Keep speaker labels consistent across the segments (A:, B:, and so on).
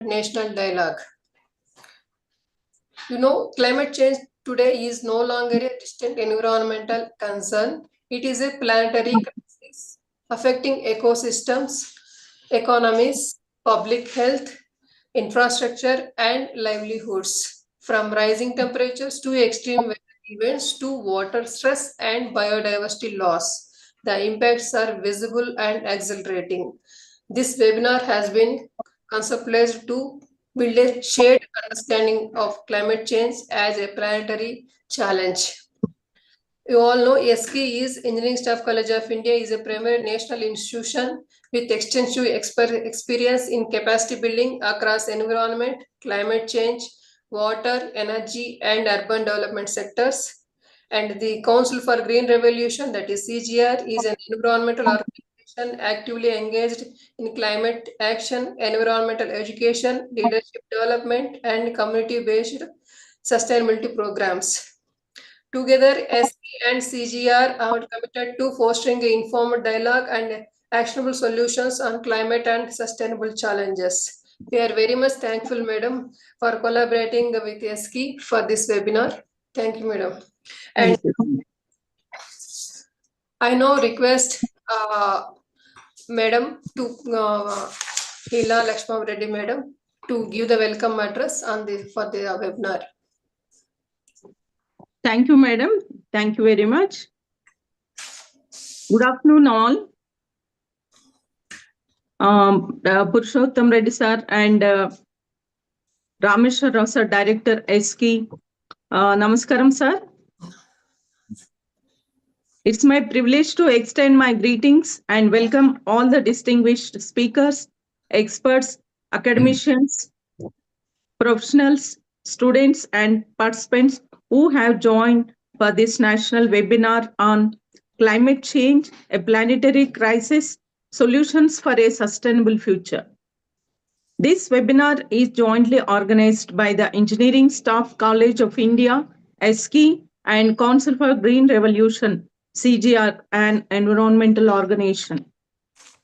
A: national dialogue. Climate change today is no longer a distant environmental concern. It is a planetary crisis affecting ecosystems, economies, public health, infrastructure, and livelihoods. From rising temperatures to extreme weather events to water stress and biodiversity loss, the impacts are visible and accelerating. This webinar has been conceptualized to build a shared understanding of climate change as a planetary challenge. You all know ESKI is Engineering Staff College of India is a premier national institution with extensive experience in capacity building across environment, climate change, water, energy, and urban development sectors. And the Council for Green Revolution, that is CGR, is an environmental organization actively engaged in climate action, environmental education, leadership development, and community-based sustainability programs. Together, SP and CGR are committed to fostering informed dialogue and actionable solutions on climate and sustainable challenges. We are very much thankful, Madam, for collaborating with ESKI for this webinar. Thank you, Madam. And I now request Madam to Hila Lakshma Reddy, Madam, to give the welcome address for the webinar.
B: Thank you, Madam. Thank you very much. Good afternoon, all. Purushottam Reddy sir and Rameshwar Rao sir, Director ESKI. Namaskaram, sir. It's my privilege to extend my greetings and welcome all the distinguished speakers, experts, academicians, professionals, students, and participants who have joined for this national webinar on climate change, a planetary crisis, solutions for a sustainable future. This webinar is jointly organized by the Engineering Staff College of India, ESKI, and Council for Green Revolution, CGR, an environmental organization.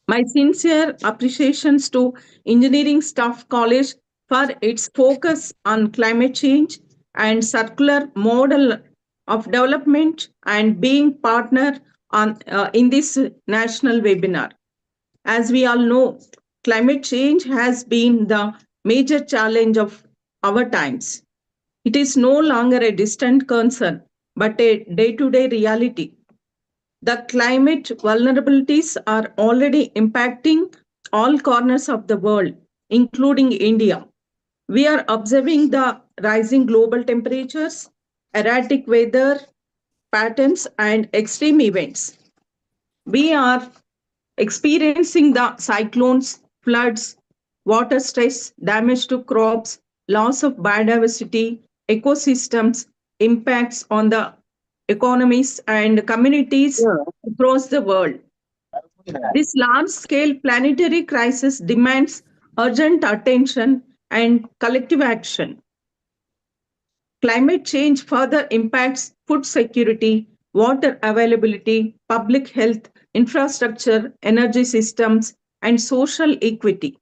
B: My sincere appreciations to Engineering Staff College for its focus on climate change and circular model of development and being partner in this national webinar. As we all know, climate change has been the major challenge of our times. It is no longer a distant concern, but a day-to-day reality. The climate vulnerabilities are already impacting all corners of the world, including India. We are observing the rising global temperatures, erratic weather patterns, and extreme events. We are experiencing the cyclones, floods, water stress, damage to crops, loss of biodiversity, ecosystems, impacts on the economies and communities across the world. This large-scale planetary crisis demands urgent attention and collective action. Climate change further impacts food security, water availability, public health, infrastructure, energy systems, and social equity.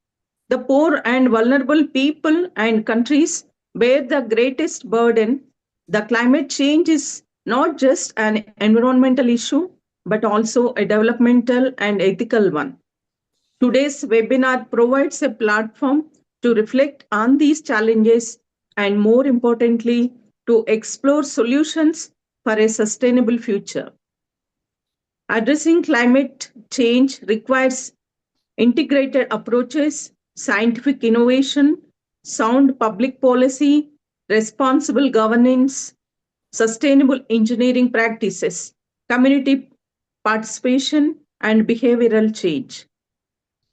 B: The poor and vulnerable people and countries bear the greatest burden. The climate change is not just an environmental issue, but also a developmental and ethical one. Today's webinar provides a platform to reflect on these challenges and, more importantly, to explore solutions for a sustainable future. Addressing climate change requires integrated approaches, scientific innovation, sound public policy, responsible governance, sustainable engineering practices, community participation, and behavioral change.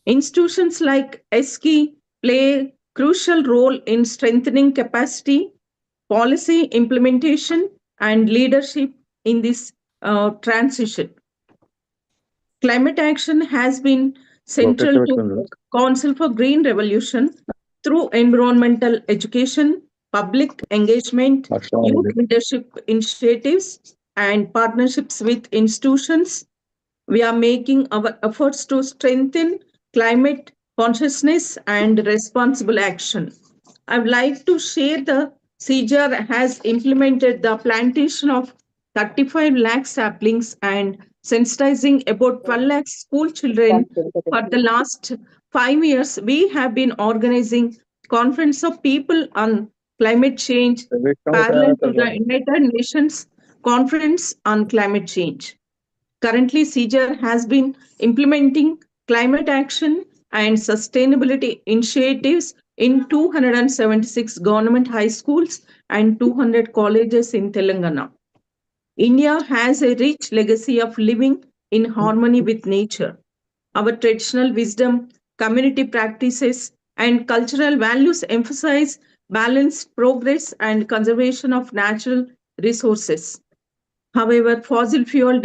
B: Institutions like ESKI play a crucial role in strengthening capacity, policy implementation, and leadership in this transition. Climate action has been central to Council for Green Revolution through environmental education, public engagement, youth leadership initiatives, and partnerships with institutions. We are making our efforts to strengthen climate consciousness, and responsible action. I would like to share the CJR has implemented the plantation of 35 lakh saplings and sensitizing about 12 lakh school children for the last 5 years. We have been organizing conference of people on climate change parallel to the United Nations Conference on Climate Change. Currently, CJR has been implementing climate action and sustainability initiatives in 276 government high schools and 200 colleges in Telangana. India has a rich legacy of living in harmony with nature. Our traditional wisdom, community practices, and cultural values emphasize balanced progress and conservation of natural resources. However, fossil fuel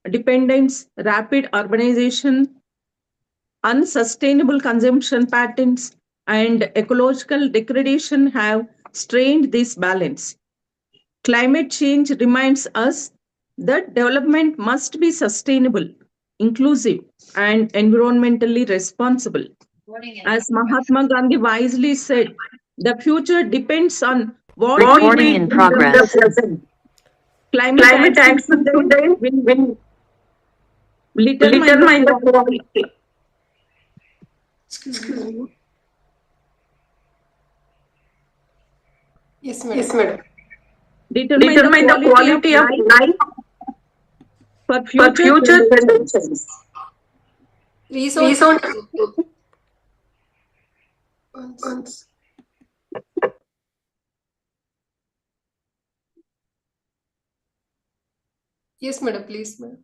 B: dependence, rapid urbanization, unsustainable consumption patterns, and ecological degradation have strained this balance. Climate change reminds us that development must be sustainable, inclusive, and environmentally responsible. As Mahatma Gandhi wisely said, the future depends on what we do
C: Recording in
B: in the
C: progress.
B: present. Climate
C: Climate
B: action
C: action
B: today
C: today
B: will
C: will
B: determine the
C: determine the
B: quality,
C: quality.
A: Excuse me. Yes, madam.
C: Yes, madam.
B: determine the
C: Determine the
B: quality of
C: quality of
B: life
C: life
B: for
C: for
B: future
C: future
B: generations.
C: generations.
A: Resound.
C: Resound
A: Once. Yes, madam. Please, madam.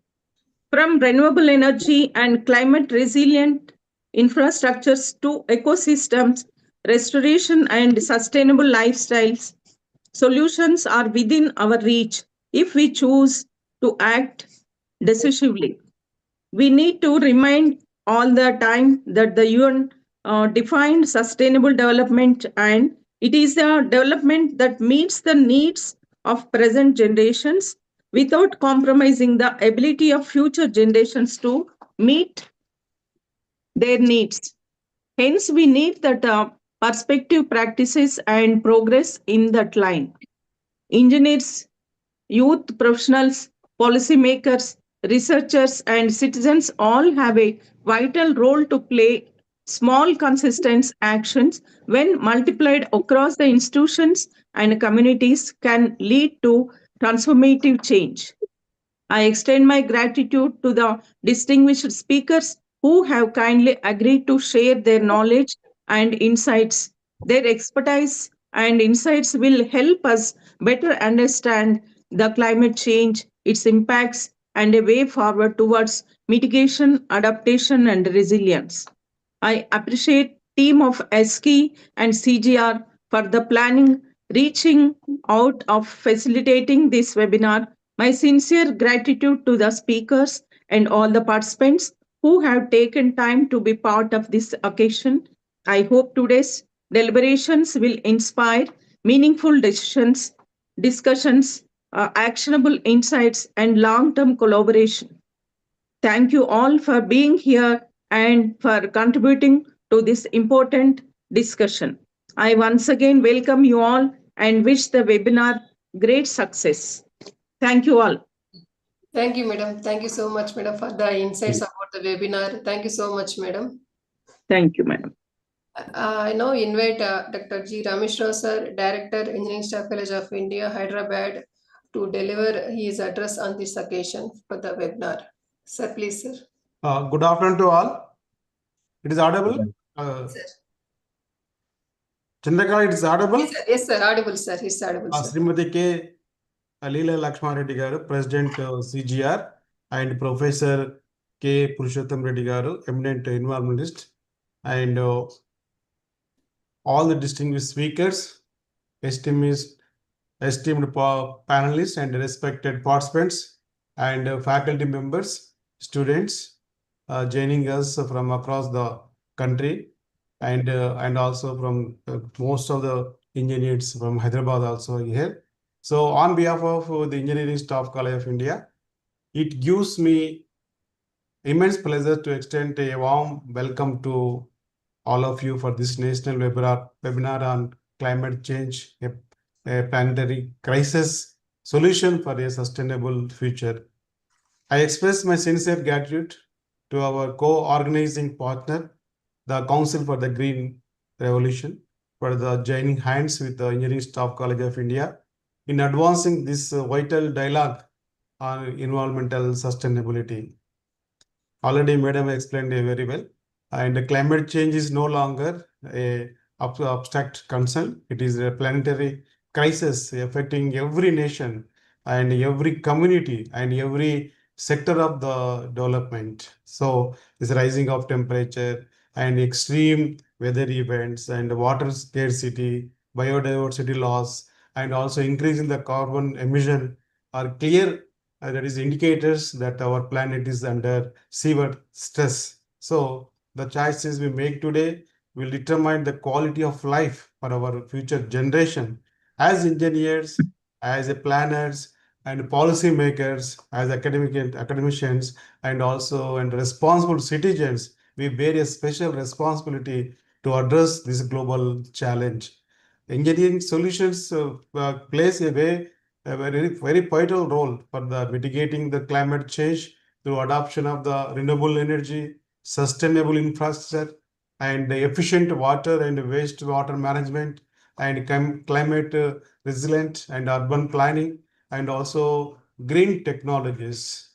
B: From renewable energy and climate resilient infrastructures to ecosystems, restoration, and sustainable lifestyles, solutions are within our reach if we choose to act decisively. We need to remind all the time that the UN defined sustainable development, and it is a development that meets the needs of present generations without compromising the ability of future generations to meet their needs. Hence, we need that perspective, practices, and progress in that line. Engineers, youth professionals, policymakers, researchers, and citizens all have a vital role to play. Small, consistent actions, when multiplied across the institutions and communities, can lead to transformative change. I extend my gratitude to the distinguished speakers who have kindly agreed to share their knowledge and insights. Their expertise and insights will help us better understand the climate change, its impacts, and a way forward towards mitigation, adaptation, and resilience. I appreciate team of SKI and CGR for the planning, reaching out of facilitating this webinar. My sincere gratitude to the speakers and all the participants who have taken time to be part of this occasion. I hope today's deliberations will inspire meaningful decisions, discussions, actionable insights, and long term collaboration. Thank you all for being here and for contributing to this important discussion. I once again welcome you all and wish the webinar great success. Thank you all.
A: Thank you, madam. Thank you so much, madam, for the insights about the webinar. Thank you so much, madam.
B: Thank you, madam.
A: I now invite Dr. G. Rameshwar sir, Director, Engineering Staff College of India, Hyderabad, to deliver his address on this occasion for the webinar. Sir, please, sir.
D: Good afternoon to all. It is audible?
A: Sir.
D: Chandrakala, it is audible?
A: Yes, sir. Audible, sir. It's audible, sir.
D: Srimati K. Leela Lakshman Reddy Garu, President CGR, and Professor K. Purushottam Reddy Garu, eminent environmentalist, and all the distinguished speakers, esteemed panelists, and respected participants, and faculty members, students joining us from across the country, and also from most of the engineers from Hyderabad also here. So on behalf of the Engineering Staff College of India, it gives me immense pleasure to extend a warm welcome to all of you for this national webinar on climate change, a planetary crisis solution for a sustainable future. I express my sincere gratitude to our co-organizing partner, the Council for the Green Revolution, for the joining hands with the Engineering Staff College of India in advancing this vital dialogue on environmental sustainability. Already, Madam explained it very well. And climate change is no longer a abstract concern. It is a planetary crisis affecting every nation and every community and every sector of the development. So, this rising of temperature and extreme weather events and water scarcity, biodiversity loss, and also increasing the carbon emission are clear, that is indicators that our planet is under severe stress. So the choices we make today will determine the quality of life for our future generation. As engineers, as a planners, and policymakers, as academicians, and also and responsible citizens, we bear a special responsibility to address this global challenge. Engineering solutions plays a very vital role for the mitigating the climate change through adoption of the renewable energy, sustainable infrastructure, and efficient water and wastewater management, and climate resilient and urban planning, and also green technologies.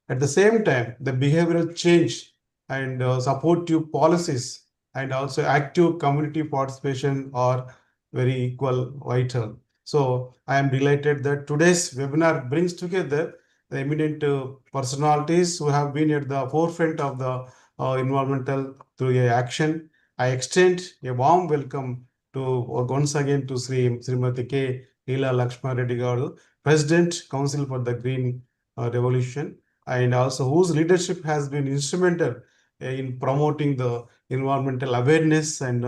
D: At the same time, the behavioral change and supportive policies and also active community participation are very equal vital. So I am delighted that today's webinar brings together the eminent personalities who have been at the forefront of the environmental through a action. I extend a warm welcome to once again to Srimati K. Leela Lakshma Reddy Garu, President, Council for the Green Revolution, and also whose leadership has been instrumental in promoting the environmental awareness and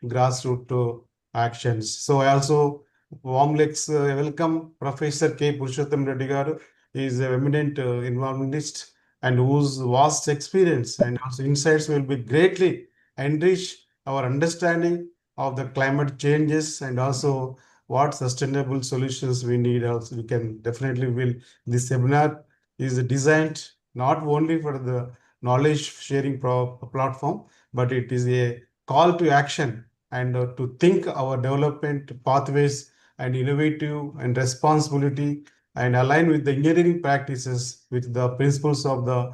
D: grassroots actions. So I also warmly welcome Professor K. Purushottam Reddy Garu. He is an eminent environmentalist and whose vast experience and also insights will be greatly enrich our understanding of the climate changes and also what sustainable solutions we need. Also, we can definitely will this seminar is designed not only for the knowledge sharing platform, but it is a call to action and to think our development pathways and innovative and responsibility and align with the engineering practices with the principles of the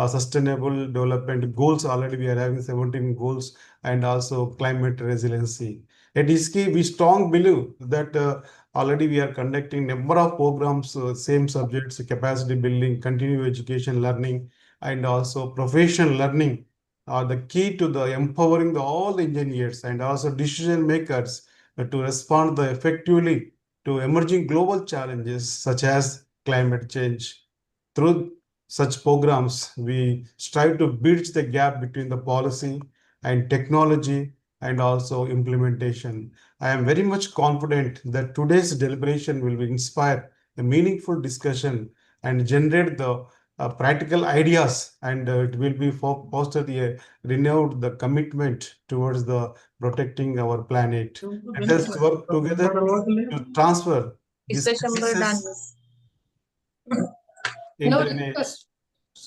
D: sustainable development goals. Already we are having 17 goals and also climate resiliency. At ISKI, we strong believe that already we are conducting number of programs, same subjects, capacity building, continuing education learning, and also professional learning are the key to the empowering all the engineers and also decision makers to respond effectively to emerging global challenges such as climate change. Through such programs, we strive to bridge the gap between the policy and technology and also implementation. I am very much confident that today's deliberation will inspire a meaningful discussion and generate the practical ideas, and it will be foster a renewed the commitment towards the protecting our planet. Let us work together to transfer this crisis
A: Now
D: into an
A: request.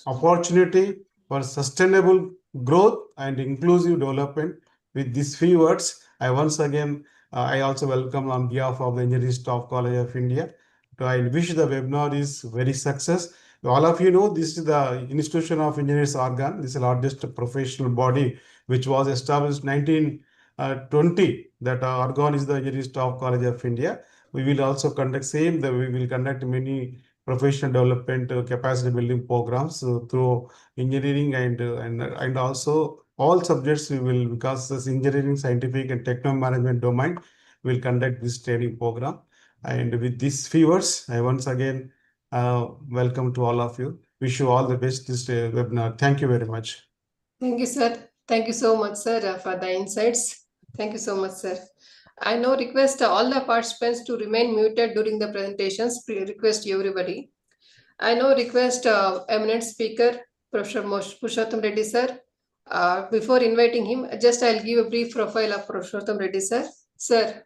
D: opportunity for sustainable growth and inclusive development. With these few words, I once again, I also welcome on behalf of the Engineering Staff College of India. I wish the webinar is very success. All of you know this is the Institution of Engineers organ. This is the largest professional body which was established 1920. That organ is the Engineering Staff College of India. We will also conduct same. We will conduct many professional development capacity building programs through engineering and also all subjects we will, because this engineering, scientific and techno management domain will conduct this training program. And with these few words, I once again welcome to all of you. Wish you all the best this webinar. Thank you very much.
A: Thank you, sir. Thank you so much, sir, for the insights. Thank you so much, sir. I now request all the participants to remain muted during the presentations. Request everybody. I now request eminent speaker, Professor Purushottam Reddy, sir, Before inviting him, just I'll give a brief profile of Purushottam Reddy sir. Sir,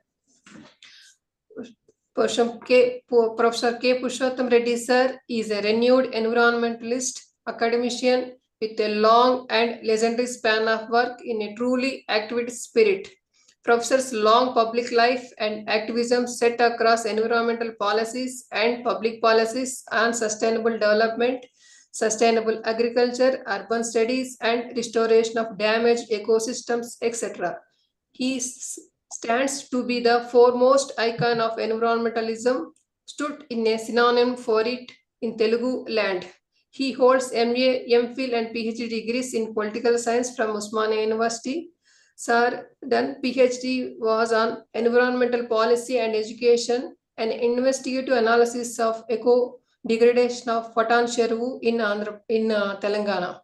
A: Professor K. Purushottam Reddy sir is a renewed environmentalist, academician with a long and legendary span of work in a truly activist spirit. Professor's long public life and activism set across environmental policies and public policies on sustainable development, sustainable agriculture, urban studies, and restoration of damaged ecosystems, etc. He stands to be the foremost icon of environmentalism, stood in a synonym for it in Telugu land. He holds MA, MPhil, and PhD degrees in political science from Osmania University. Sir done PhD was on environmental policy and education and investigative analysis of eco degradation of Patan Cheruvu in Telangana.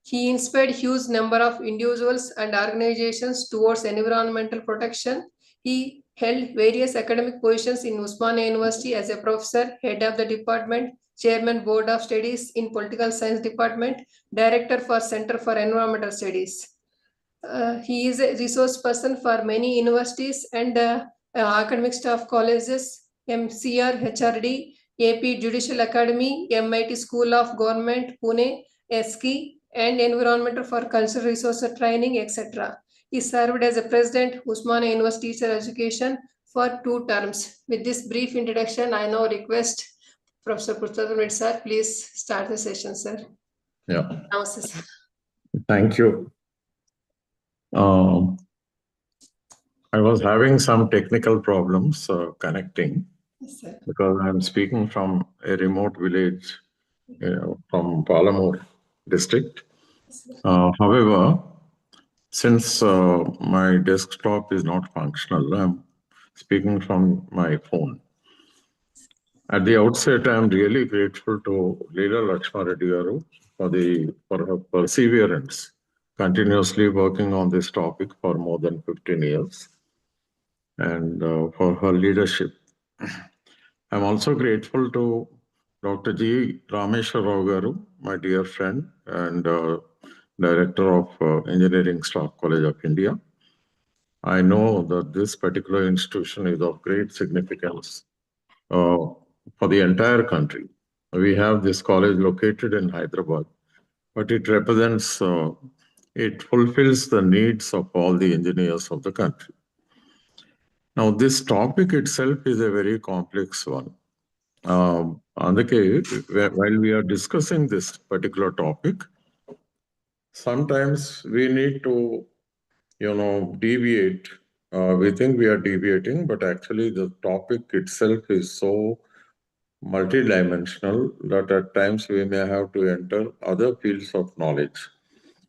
A: He inspired huge number of individuals and organizations towards environmental protection. He held various academic positions in Osmania University as a professor, head of the department, chairman board of studies in political science department, director for Center for Environmental Studies. He is a resource person for many universities and academic staff colleges, MCR, HRD, AP Judicial Academy, MIT School of Government, Pune, ESKI, and Environmental for Cultural Resource Training, etc. He served as a president, Usmania University Teacher Education for 2 terms. With this brief introduction, I now request Professor Purushottam sir, please start the session, sir.
C: Yeah.
A: Namaste, sir.
C: Thank you. I was having some technical problems connecting
A: Yes, sir.
C: because I'm speaking from a remote village from Palamur district.
A: Yes, sir.
C: However, since my desktop is not functional, I'm speaking from my phone. At the outset, I'm really grateful to Leela Lakshma Reddy garu for her perseverance, continuously working on this topic for more than 15 years, and for her leadership. I'm also grateful to Dr. G. Rameshwar Rao garu, my dear friend and Director of Engineering Staff College of India. I know that this particular institution is of great significance for the entire country. We have this college located in Hyderabad, but it represents, it fulfills the needs of all the engineers of the country. Now, this topic itself is a very complex one. While we are discussing this particular topic, sometimes we need to, deviate. We think we are deviating, but actually the topic itself is so multidimensional that at times we may have to enter other fields of knowledge.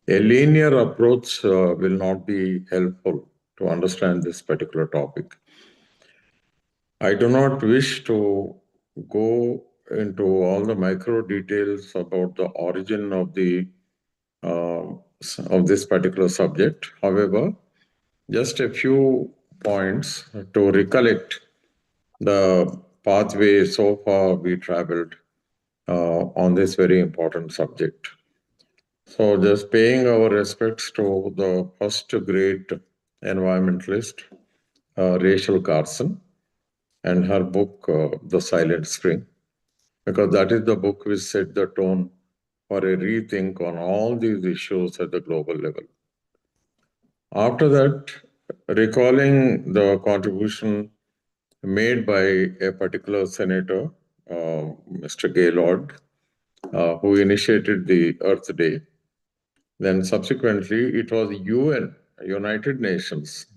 C: A linear approach will not be helpful to understand this particular topic. I do not wish to go into all the micro details about the origin of this particular subject. However, just a few points to recollect the pathway so far we traveled on this very important subject. So just paying our respects to the first great environmentalist, Rachel Carson, and her book, The Silent Spring, because that is the book which set the tone for a rethink on all these issues at the global level. After that, recalling the contribution made by a particular senator, Mr. Gaylord, who initiated the Earth Day. Then subsequently, it was UN, United Nations.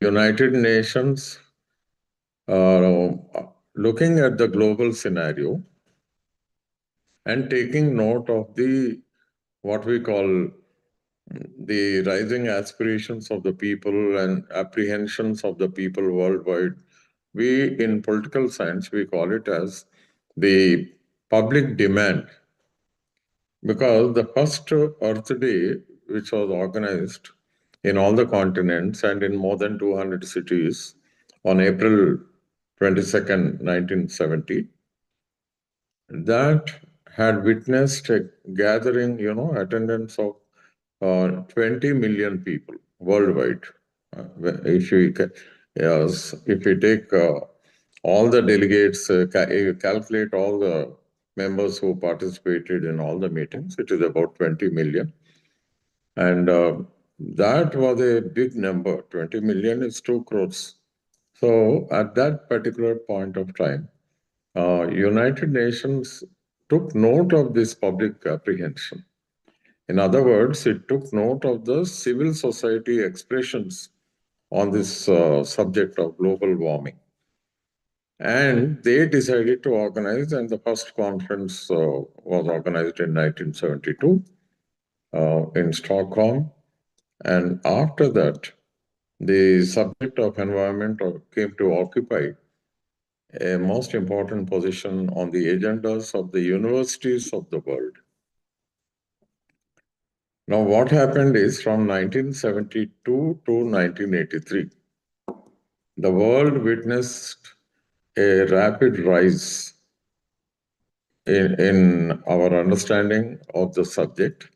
C: United Nations looking at the global scenario and taking note of what we call the rising aspirations of the people and apprehensions of the people worldwide. We, in political science, we call it as the public demand. Because the first Earth Day, which was organized in all the continents and in more than 200 cities on April 22nd, 1970, that had witnessed a gathering, attendance of 20 million people worldwide. If you yes, if you take all the delegates, you calculate all the members who participated in all the meetings, it is about 20 million. And that was a big number. 20 million is 2 crores. So at that particular point of time, United Nations took note of this public apprehension. In other words, it took note of the civil society expressions on this subject of global warming. And they decided to organize, and the first conference was organized in 1972 in Stockholm. And after that, the subject of environment came to occupy a most important position on the agendas of the universities of the world. Now, what happened is from 1972 to 1983, the world witnessed a rapid rise in our understanding of the subject.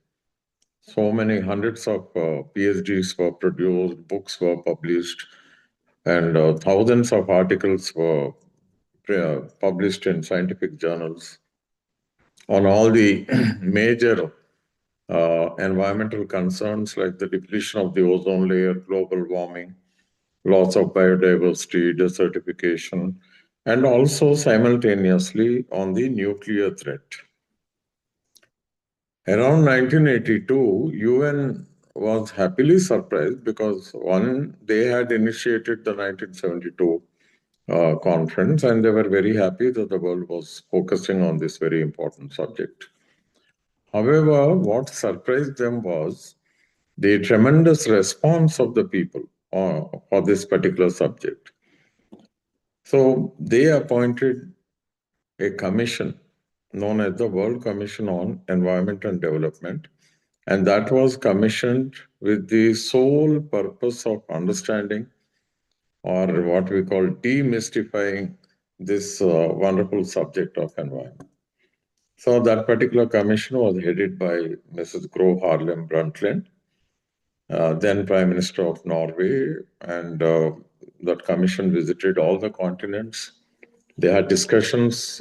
C: So many hundreds of PhDs were produced, books were published, and thousands of articles were published in scientific journals on all the major environmental concerns like the depletion of the ozone layer, global warming, loss of biodiversity, desertification, and also simultaneously on the nuclear threat. Around 1982, UN was happily surprised because one, they had initiated the 1972 conference and they were very happy that the world was focusing on this very important subject. However, what surprised them was the tremendous response of the people for this particular subject. So they appointed a commission known as the World Commission on Environment and Development, and that was commissioned with the sole purpose of understanding, or what we call demystifying, this wonderful subject of environment. So that particular commission was headed by Mrs. Gro Harlem Brundtland, then Prime Minister of Norway, and that commission visited all the continents. They had discussions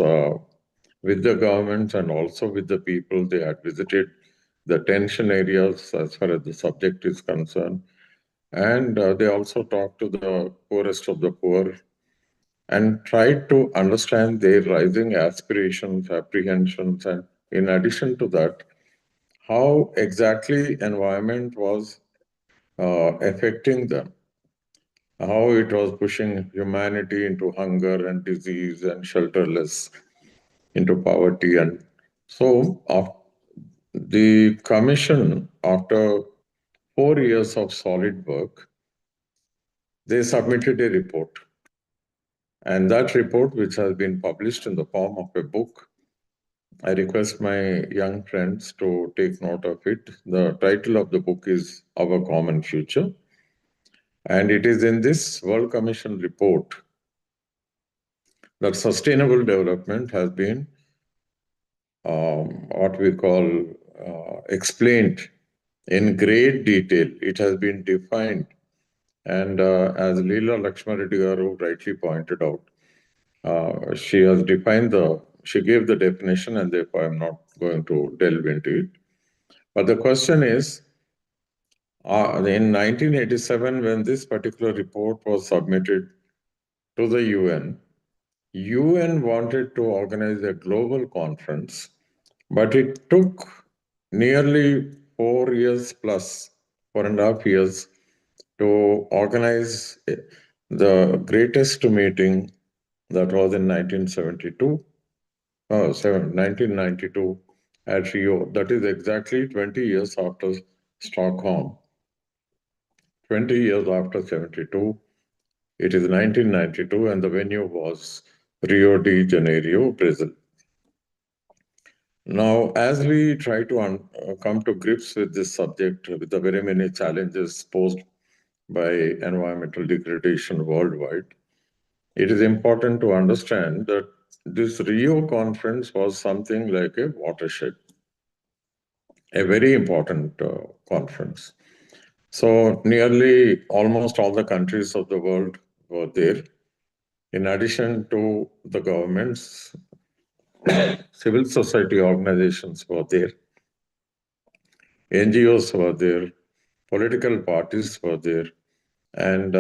C: with the governments and also with the people. They had visited the tension areas as far as the subject is concerned. And they also talked to the poorest of the poor and tried to understand their rising aspirations, apprehensions, and in addition to that, how exactly environment was affecting them, how it was pushing humanity into hunger and disease and shelterless, into poverty. And so the commission, after 4 years of solid work, they submitted a report. And that report, which has been published in the form of a book, I request my young friends to take note of it. The title of the book is Our Common Future. And it is in this World Commission report that sustainable development has been what we call explained in great detail. It has been defined. And as Leela Lakshmareddy Garu rightly pointed out, she has defined she gave the definition, and therefore I'm not going to delve into it. But the question is, in 1987, when this particular report was submitted to the UN wanted to organize a global conference, but it took nearly 4 years plus, 4.5 years, to organize the greatest meeting that was in 1992 at Rio. That is exactly 20 years after Stockholm. 20 years after 72, it is 1992, and the venue was Rio de Janeiro, Brazil. Now, as we try to come to grips with this subject, with the very many challenges posed by environmental degradation worldwide, it is important to understand that this Rio conference was something like a watershed. a very important conference. So nearly almost all the countries of the world were there. In addition to the governments, civil society organizations were there, NGOs were there, political parties were there, and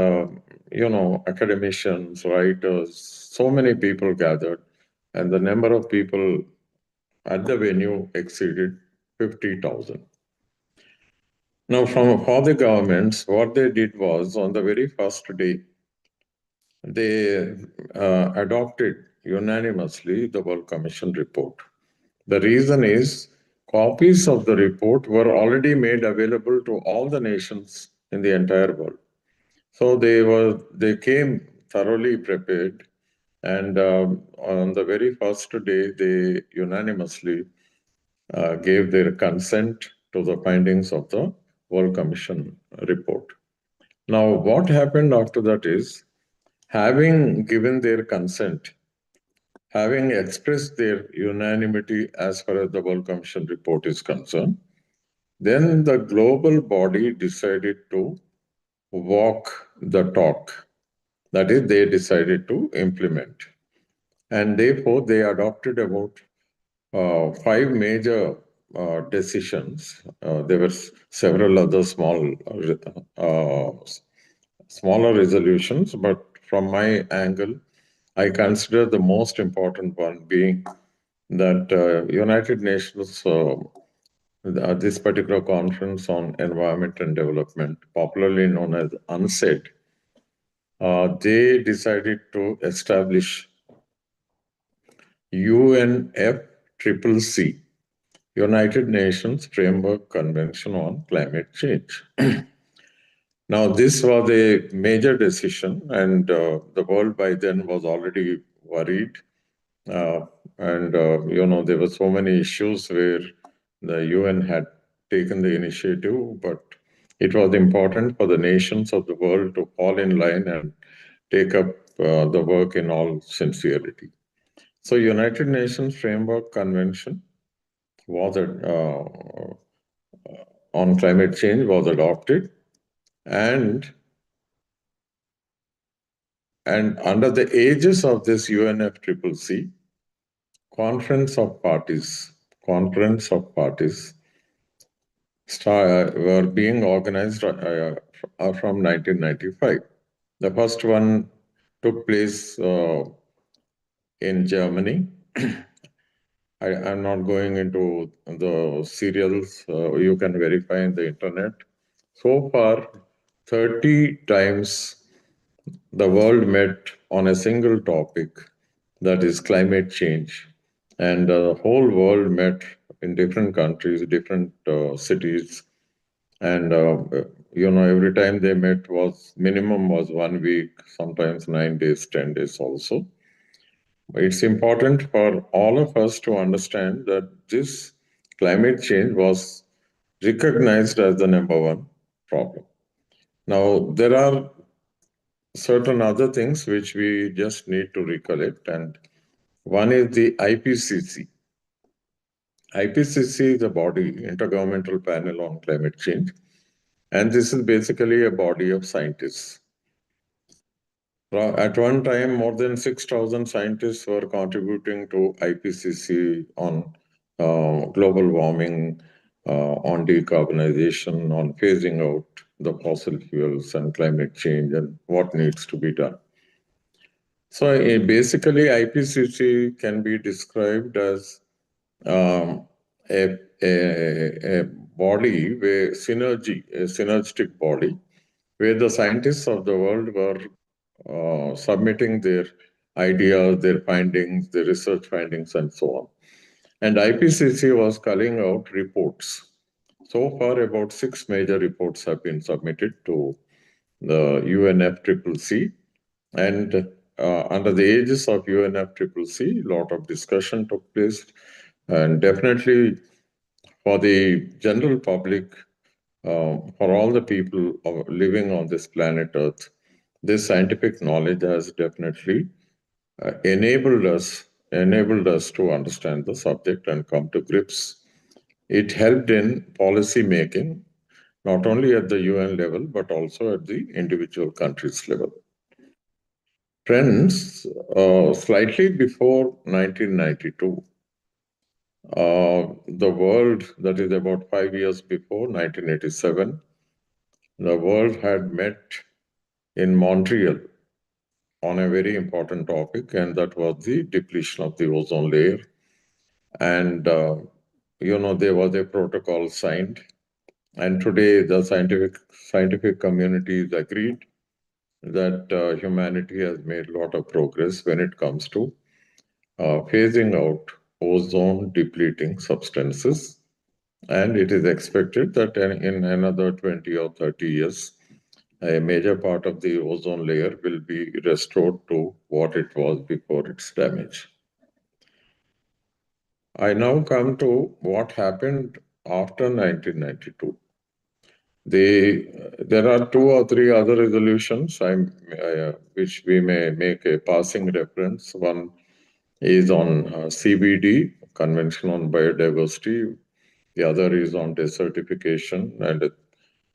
C: academicians, writers, so many people gathered, and the number of people at the venue exceeded 50,000. Now, for the governments, what they did was on the very first day, they adopted unanimously the World Commission report. The reason is copies of the report were already made available to all the nations in the entire world. So they came thoroughly prepared, and on the very first day, they unanimously gave their consent to the findings of the World Commission report. Now, what happened after that is, having given their consent, having expressed their unanimity as far as the World Commission report is concerned, then the global body decided to walk the talk. That is, they decided to implement. And therefore, they adopted about 5 major decisions. There were several other smaller resolutions, but from my angle, I consider the most important one being that United Nations, this particular conference on environment and development, popularly known as UNCED, they decided to establish UNFCCC, United Nations Framework Convention on Climate Change. Now, this was a major decision, and the world by then was already worried. There were so many issues where the UN had taken the initiative, but it was important for the nations of the world to fall in line and take up the work in all sincerity. So, United Nations Framework Convention was on climate change was adopted, and under the aegis of this UNFCCC, Conference of Parties were being organized from 1995. The first one took place in Germany. I'm not going into the serials. You can verify in the internet. So far, 30 times the world met on a single topic, that is climate change. And the whole world met in different countries, different cities. And, every time they met minimum was 1 week, sometimes 9 days, 10 days also. It's important for all of us to understand that this climate change was recognized as the number one problem. Now, there are certain other things which we just need to recollect, and one is the IPCC. IPCC is a body, Intergovernmental Panel on Climate Change, and this is basically a body of scientists. At one time, more than 6,000 scientists were contributing to IPCC on global warming, on decarbonization, on phasing out the fossil fuels and climate change and what needs to be done. So basically, IPCC can be described as a body where a synergistic body, where the scientists of the world were submitting their ideas, their findings, their research findings, and so on. And IPCC was calling out reports. So far, about 6 major reports have been submitted to the UNFCCC, and under the aegis of UNFCCC, a lot of discussion took place, and definitely for the general public, for all the people living on this planet Earth, this scientific knowledge has definitely enabled us to understand the subject and come to grips It helped in policy making, not only at the UN level, but also at the individual countries level. Friends, slightly before 1992, the world, that is about 5 years before 1987, the world had met in Montreal on a very important topic, and that was the depletion of the ozone layer. And, there was a protocol signed. And today, the scientific community is agreed that humanity has made a lot of progress when it comes to phasing out ozone depleting substances. And it is expected that in another 20 or 30 years, a major part of the ozone layer will be restored to what it was before its damage. I now come to what happened after 1992. There are 2 or 3 other resolutions which we may make a passing reference. One is on CBD, Convention on Biodiversity. The other is on desertification. And the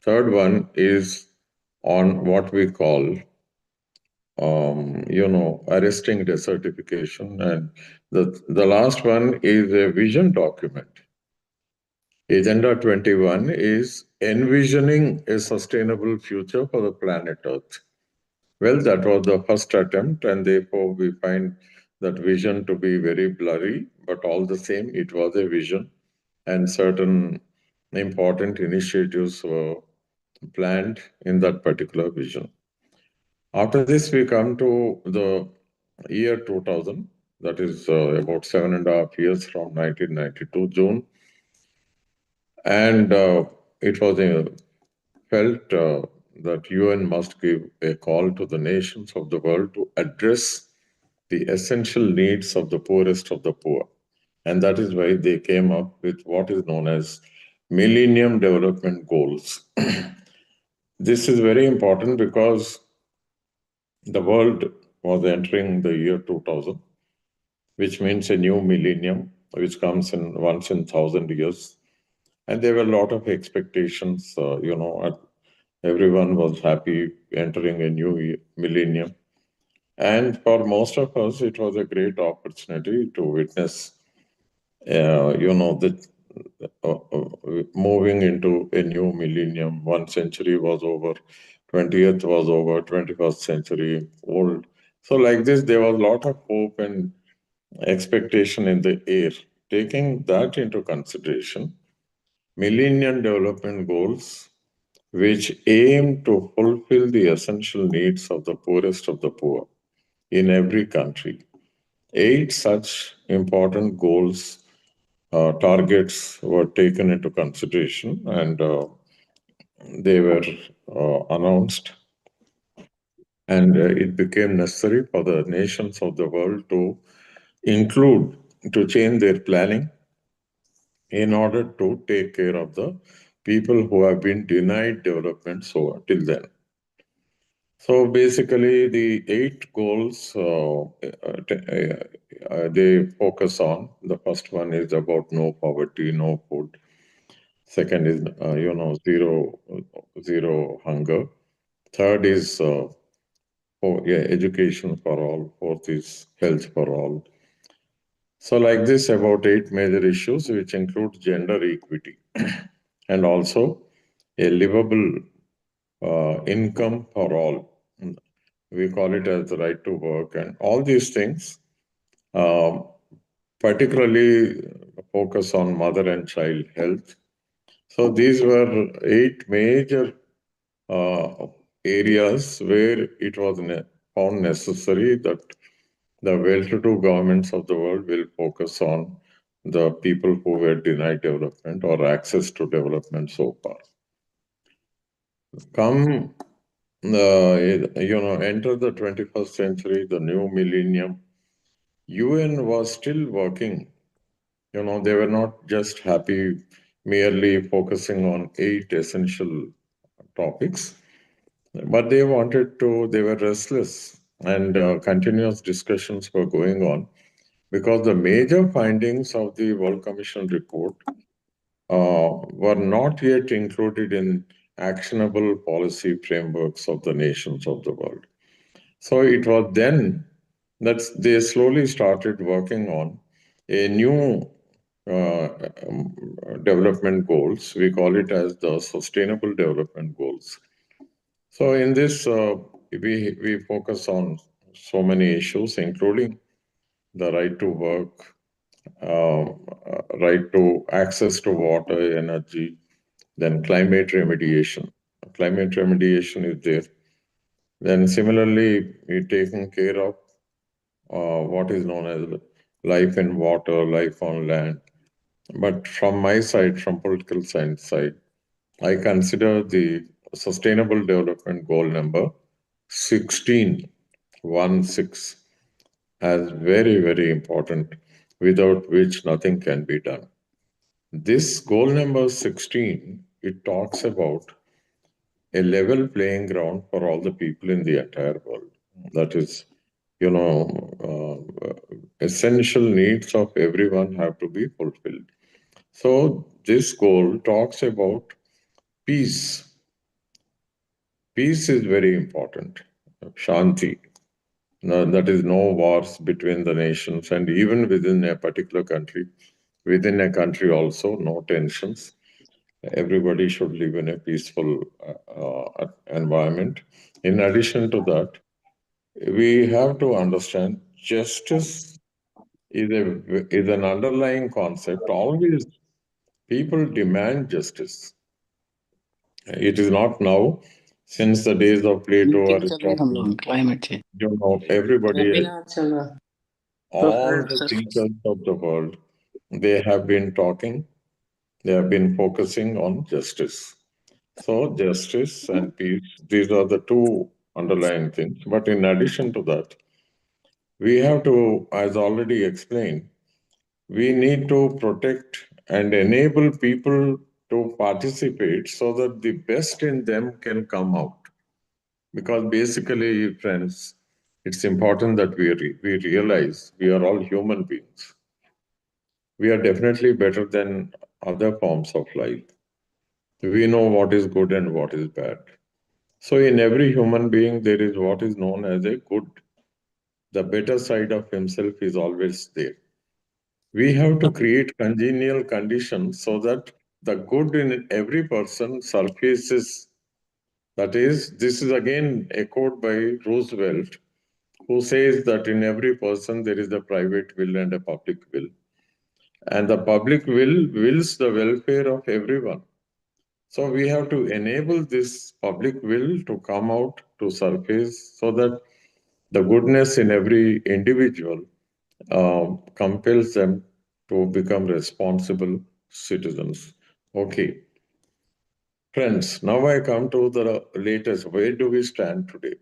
C: third one is on what we call, arresting desertification. And the last one is a vision document. Agenda 21 is envisioning a sustainable future for the planet Earth. Well, that was the first attempt, and therefore we find that vision to be very blurry, but all the same, it was a vision, and certain important initiatives were planned in that particular vision. After this, we come to the year 2000, that is about 7.5 years from 1992 June. And it was felt that UN must give a call to the nations of the world to address the essential needs of the poorest of the poor. And that is why they came up with what is known as Millennium Development Goals. This is very important because the world was entering the year 2000, which means a new millennium, which comes in once in 1,000 years. And there were a lot of expectations, everyone was happy entering a new millennium. And for most of us, it was a great opportunity to witness, moving into a new millennium. 1 century was over, 20th was over, 21st century old. So like this, there was a lot of hope and expectation in the air. Taking that into consideration, Millennium Development Goals, which aim to fulfill the essential needs of the poorest of the poor in every country. 8 such important goals, targets were taken into consideration, and they were announced. And it became necessary for the nations of the world to change their planning in order to take care of the people who have been denied development till then. So basically, the 8 goals they focus on. The first one is about no poverty, no food. Second is zero hunger. Third is education for all. Fourth is health for all. So like this, about 8 major issues, which include gender equity and also a livable income for all. We call it as the right to work, and all these things particularly focus on mother and child health. So these were 8 major areas where it was found necessary that the well-to-do governments of the world will focus on the people who were denied development or access to development so far. Come, enter the 21st century, the new millennium. UN was still working. They were not just happy merely focusing on 8 essential topics, but they were restless, and continuous discussions were going on because the major findings of the World Commission report were not yet included in actionable policy frameworks of the nations of the world. So it was then that they slowly started working on a new development goals. We call it as the Sustainable Development Goals. So in this, we focus on so many issues, including the right to work, right to access to water, energy, then climate remediation. Climate remediation is there. Then similarly, we're taking care of what is known as life in water, life on land. But from my side, from political science side, I consider the Sustainable Development Goal number 16, 1-6, as very, very important, without which nothing can be done. This goal number 16, it talks about a level playing ground for all the people in the entire world. That is, essential needs of everyone have to be fulfilled. So this goal talks about peace. Peace is very important. Shanti. No, that is no wars between the nations, and even within a particular country, within a country also, no tensions. Everybody should live in a peaceful environment. In addition to that, we have to understand justice is an underlying concept. Always people demand justice. It is not now. Since the days of Plato,
E: meeting चल रही है हम
C: Aristotle,
E: लोग climate change
C: everybody,
E: webinar चल रहा
C: all the thinkers of the world, they have been talking, they have been focusing on justice. So justice and peace, these are the two underlying things. But in addition to that, we have to, as already explained, we need to protect and enable people to participate so that the best in them can come out. Because basically, friends, it's important that we realize we are all human beings. We are definitely better than other forms of life. We know what is good and what is bad. So in every human being, there is what is known as a good. The better side of himself is always there. We have to create congenial conditions so that the good in every person surfaces. That is, this is again echoed by Roosevelt, who says that in every person there is a private will and a public will. And the public will wills the welfare of everyone. So we have to enable this public will to come out to surface so that the goodness in every individual compels them to become responsible citizens. Okay. Friends, now I come to the latest. Where do we stand today?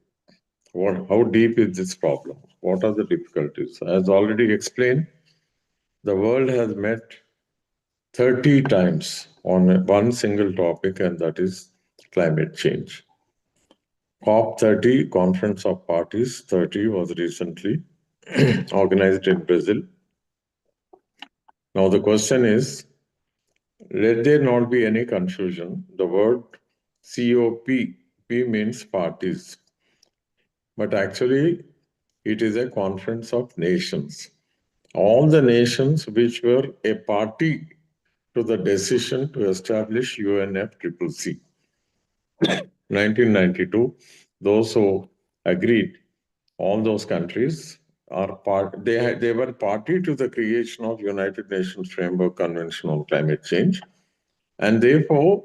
C: How deep is this problem? What are the difficulties? As already explained, the world has met 30 times on one single topic, and that is climate change. COP30, Conference of Parties 30, was recently organized in Brazil. Now, the question is, let there not be any confusion. The word COP, P means parties, but actually it is a conference of nations. All the nations which were a party to the decision to establish UNFCCC. 1992, those who agreed, all those countries are they were party to the creation of United Nations Framework Convention on Climate Change, and therefore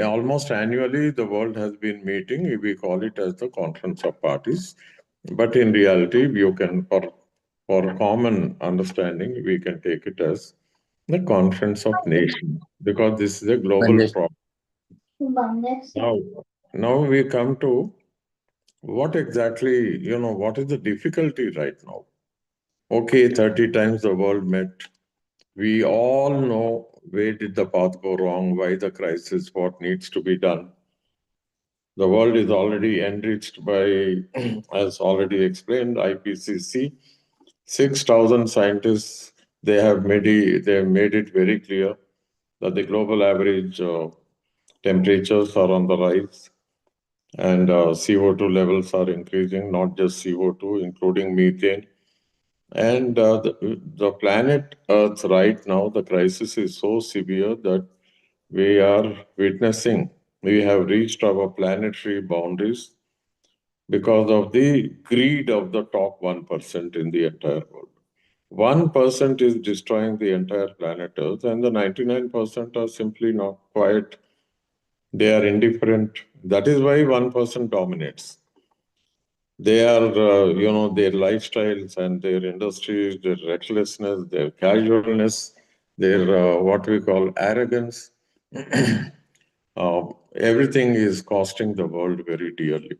C: almost annually the world has been meeting. We call it as the Conference of Parties, but in reality you can for common understanding we can take it as the Conference of Nations, because this is a global problem. Now we come to what exactly, what is the difficulty right now? Okay, 30 times the world met. We all know where did the path go wrong, why the crisis, what needs to be done. The world is already enriched by, as already explained, IPCC, 6,000 scientists they have made it very clear that the global average temperatures are on the rise, and CO2 levels are increasing, not just CO2, including methane. And the planet Earth right now, the crisis is so severe that we are witnessing, we have reached our planetary boundaries because of the greed of the top 1% in the entire world. 1% is destroying the entire planet Earth, and the 99% are simply not quiet. They are indifferent. That is why 1% dominates. They are, their lifestyles and their industries, their recklessness, their casualness, their what we call arrogance. Everything is costing the world very dearly.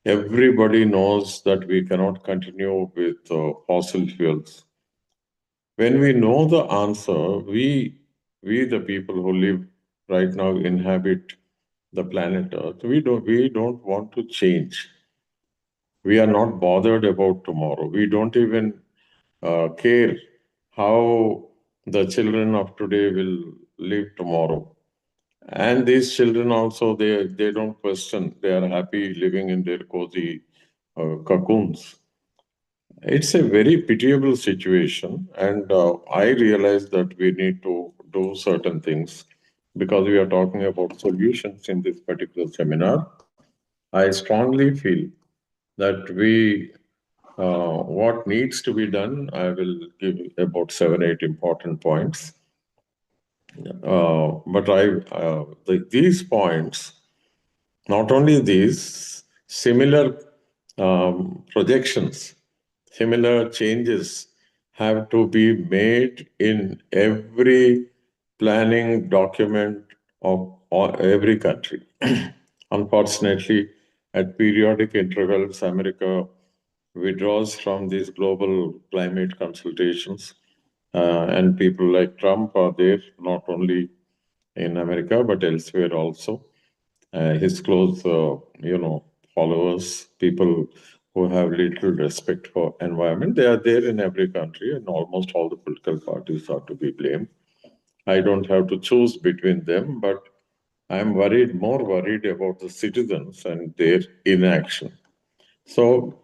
C: Everybody knows that we cannot continue with fossil fuels. When we know the answer, we the people who live right now inhabit the planet Earth. We don't want to change. We are not bothered about tomorrow. We don't even care how the children of today will live tomorrow. And these children also, they don't question. They are happy living in their cozy cocoons. It's a very pitiable situation, and I realize that we need to do certain things because we are talking about solutions in this particular seminar. I strongly feel that what needs to be done, I will give about 7, 8 important points. These points, not only these, similar projections, similar changes have to be made in every planning document of every country. Unfortunately, at periodic intervals, America withdraws from these global climate consultations, and people like Trump are there, not only in America but elsewhere also. His close, followers, people who have little respect for environment, they are there in every country, and almost all the political parties are to be blamed. I don't have to choose between them, but I'm more worried about the citizens and their inaction. So,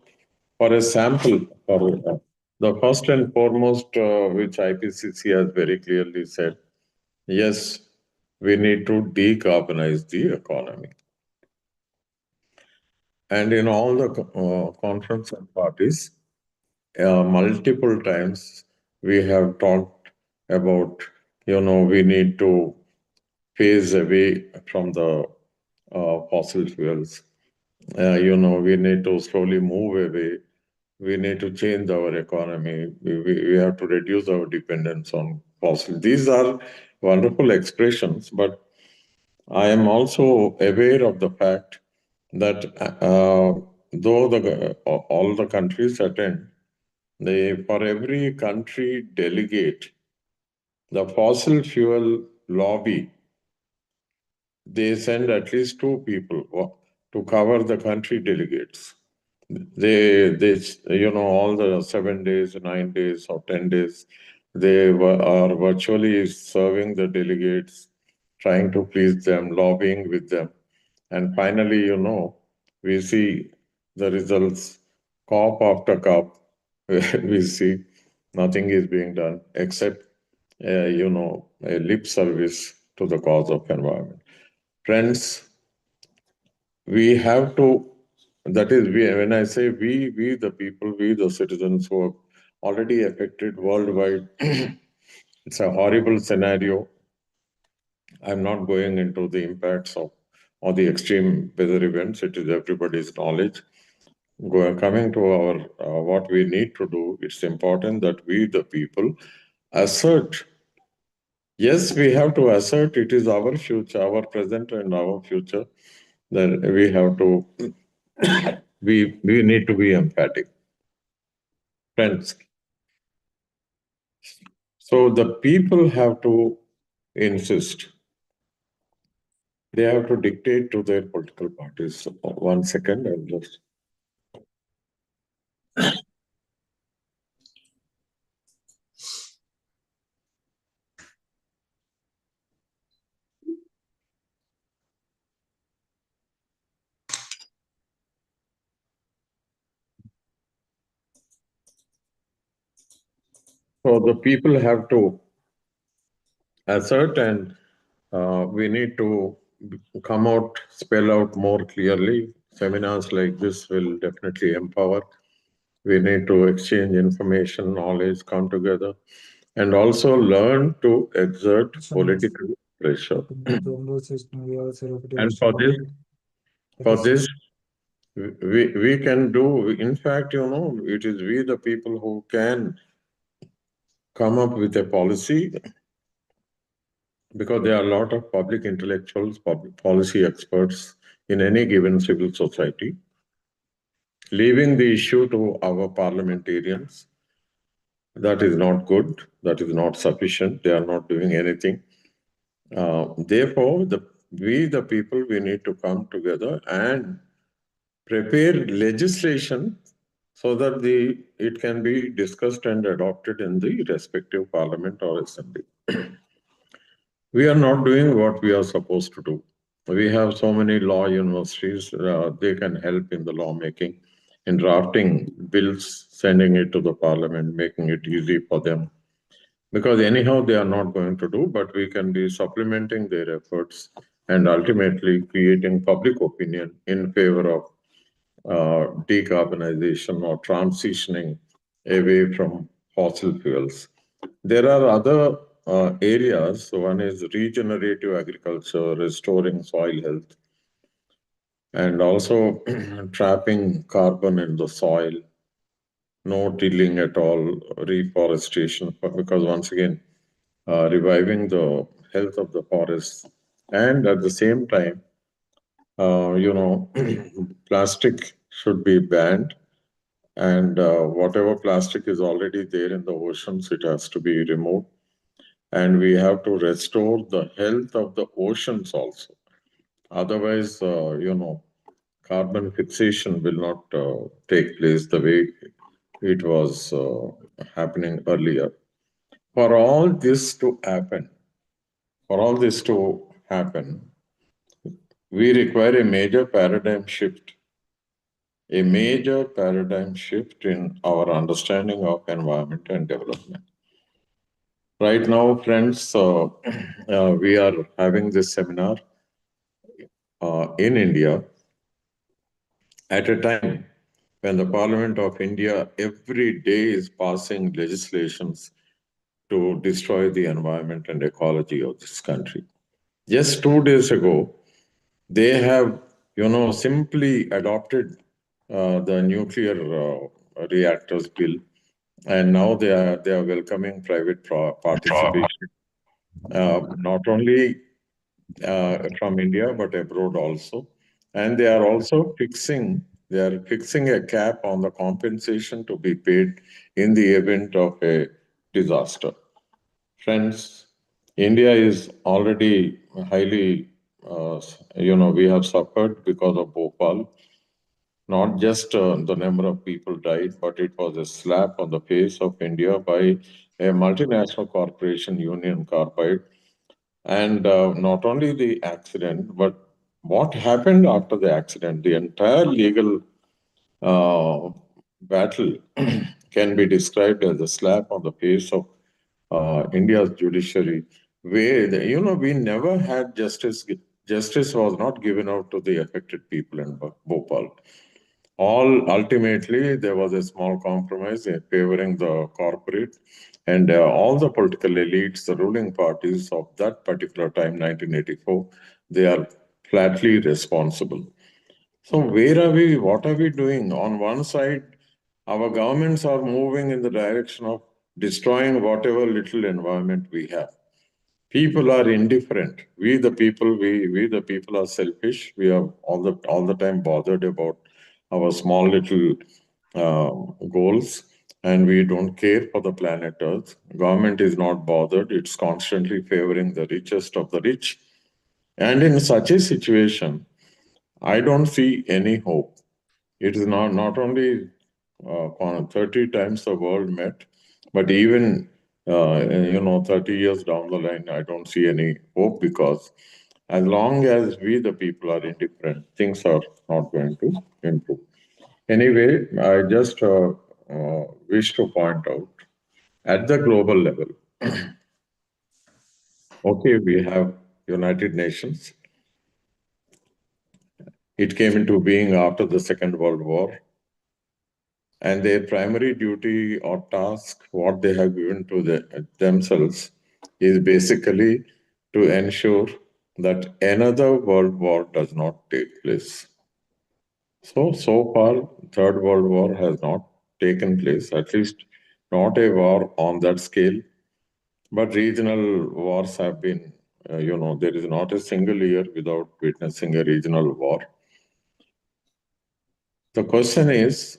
C: for a sample, for the first and foremost, which IPCC has very clearly said, yes, we need to decarbonize the economy. And in all the conference and parties, multiple times we have talked about, we need to phase away from the fossil fuels. We need to slowly move away. We need to change our economy. We have to reduce our dependence on fossil. These are wonderful expressions, but I am also aware of the fact that though all the countries attend, for every country delegate, the fossil fuel lobby, they send at least 2 people to cover the country delegates. They all the 7 days, 9 days, or 10 days, they are virtually serving the delegates, trying to please them, lobbying with them. And finally, we see the results, COP after COP. We see nothing is being done except, a lip service to the cause of environment. Friends, we have to, that is, when I say we the people, we the citizens who are already affected worldwide, it's a horrible scenario. I'm not going into the impacts of or the extreme weather events. It is everybody's knowledge. Coming to our what we need to do, it's important that we, the people, assert. Yes, we have to assert it is our future, our present and our future. Then we have to, we need to be emphatic. Friends, so the people have to insist. They have to dictate to their political parties. So 1 second, I'll just. So the people have to assert, and we need to come out, spell out more clearly. Seminars like this will definitely empower. We need to exchange information, knowledge, come together, and also learn to exert political pressure. And for this, we can do. In fact, it is we the people who can come up with a policy, because there are a lot of public intellectuals, public policy experts in any given civil society, leaving the issue to our parliamentarians. That is not good. That is not sufficient. They are not doing anything. Therefore, we, the people, we need to come together and prepare legislation so that it can be discussed and adopted in the respective parliament or assembly. We are not doing what we are supposed to do. We have so many law universities, they can help in the lawmaking, in drafting bills, sending it to the parliament, making it easy for them. Because anyhow, they are not going to do, but we can be supplementing their efforts and ultimately creating public opinion in favor of decarbonization or transitioning away from fossil fuels. There are other areas. One is regenerative agriculture, restoring soil health, and also trapping carbon in the soil, no tilling at all, reforestation, because once again, reviving the health of the forests. And at the same time, plastic should be banned, and whatever plastic is already there in the oceans, it has to be removed. And we have to restore the health of the oceans also. Otherwise, carbon fixation will not take place the way it was happening earlier. For all this to happen, we require a major paradigm shift in our understanding of environment and development. Right now, friends, we are having this seminar in India at a time when the Parliament of India every day is passing legislations to destroy the environment and ecology of this country. Just 2 days ago, they have, simply adopted the nuclear reactors bill, and now they are welcoming private participation, not only from India but abroad also, and they are also fixing a cap on the compensation to be paid in the event of a disaster. Friends, India is already highly, we have suffered because of Bhopal. Not just the number of people died, but it was a slap on the face of India by a multinational corporation, Union Carbide. And not only the accident, but what happened after the accident, the entire legal uh, battle can be described as a slap on the face of India's judiciary, where we never had justice. Justice was not given out to the affected people in Bhopal. All ultimately, there was a small compromise favoring the corporate, and all the political elites, the ruling parties of that particular time, 1984, they are flatly responsible. So where are we? What are we doing? On one side, our governments are moving in the direction of destroying whatever little environment we have. People are indifferent. We the people are selfish. We are all the time bothered about our small little goals, and we don't care for the planet Earth. Government is not bothered. It's constantly favoring the richest of the rich. And in such a situation, I don't see any hope. It is not only 30 times the world met, but even 30 years down the line, I don't see any hope, because as long as we, the people, are indifferent, things are not going to improve. Anyway, I just wish to point out at the global level. Okay, we have United Nations. It came into being after the Second World War, and their primary duty or task, what they have given to themselves, is basically to ensure that another world war does not take place. So far, Third World War has not taken place, at least not a war on that scale. But regional wars have been, there is not a single year without witnessing a regional war. The question is,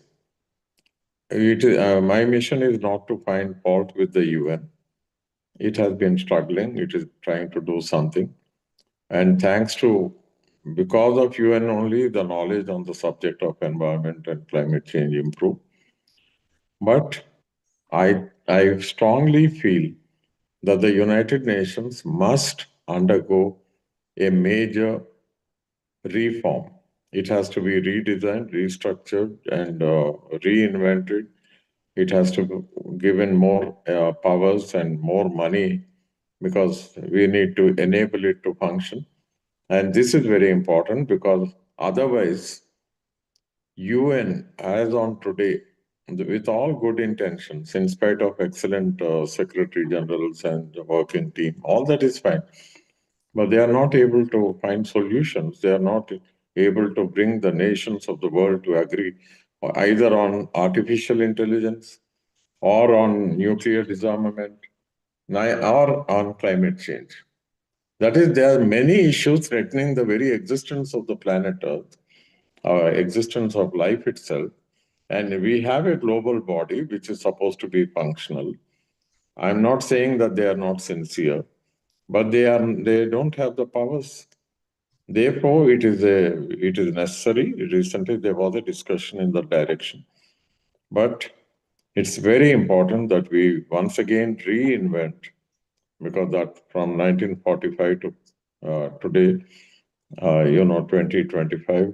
C: my mission is not to find fault with the UN. It has been struggling. It is trying to do something. And because of UN only, the knowledge on the subject of environment and climate change improved. But I strongly feel that the United Nations must undergo a major reform. It has to be redesigned, restructured, and reinvented. It has to be given more powers and more money because we need to enable it to function. And this is very important because otherwise, UN, as on today, with all good intentions, in spite of excellent secretary generals and working team, all that is fine. But they are not able to find solutions. They are not able to bring the nations of the world to agree either on artificial intelligence or on nuclear disarmament or on climate change. That is, there are many issues threatening the very existence of the planet Earth, existence of life itself. And we have a global body which is supposed to be functional. I'm not saying that they are not sincere, but they don't have the powers. Therefore, it is necessary. Recently, there was a discussion in that direction. But it's very important that we once again reinvent, because that from 1945 to today, 2025,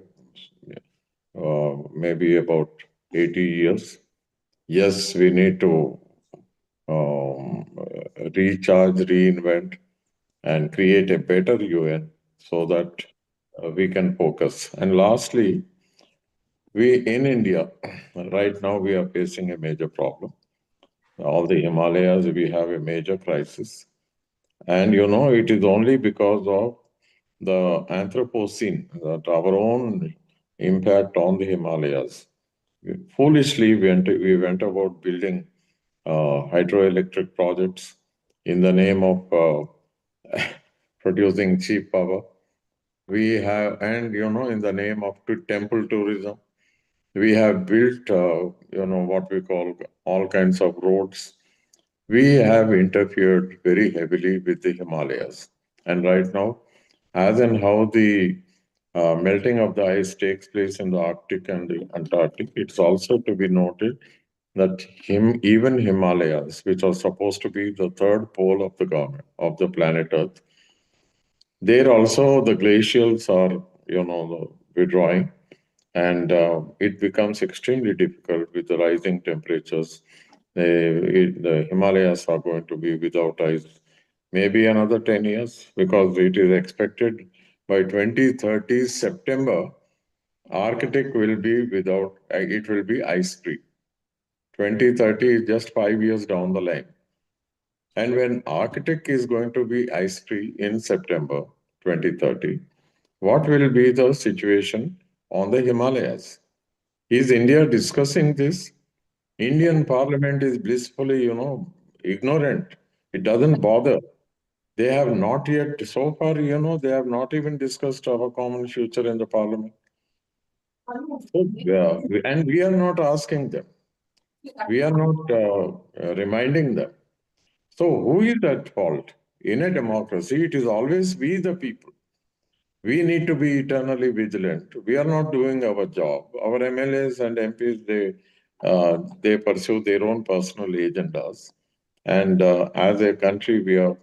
C: maybe about 80 years. Yes, we need to recharge, reinvent, and create a better UN so that we can focus. And lastly, we in India, right now, we are facing a major problem. All the Himalayas, we have a major crisis. And it is only because of the Anthropocene, that our own impact on the Himalayas. Foolishly, we went about building hydroelectric projects in the name of producing cheap power. We have, and in the name of temple tourism, we have built, what we call all kinds of roads. We have interfered very heavily with the Himalayas. And right now, as and how the melting of the ice takes place in the Arctic and the Antarctic, it's also to be noted that even Himalayas, which are supposed to be the third pole of the government of the planet Earth, there also the glacials are, withdrawing, and it becomes extremely difficult with the rising temperatures. The Himalayas are going to be without ice maybe another 10 years, because it is expected by 2030 September, Arctic will be it will be ice-free. 2030 is just 5 years down the line. And when Arctic is going to be ice-free in September 2030, what will be the situation on the Himalayas? Is India discussing this? Indian parliament is blissfully, ignorant. It doesn't bother. They have not yet, so far, they have not even discussed our common future in the parliament. So, and we are not asking them. We are not reminding them. So who is at fault? In a democracy, it is always we the people. We need to be eternally vigilant. We are not doing our job. Our MLAs and MPs, they pursue their own personal agendas. And as a country, we are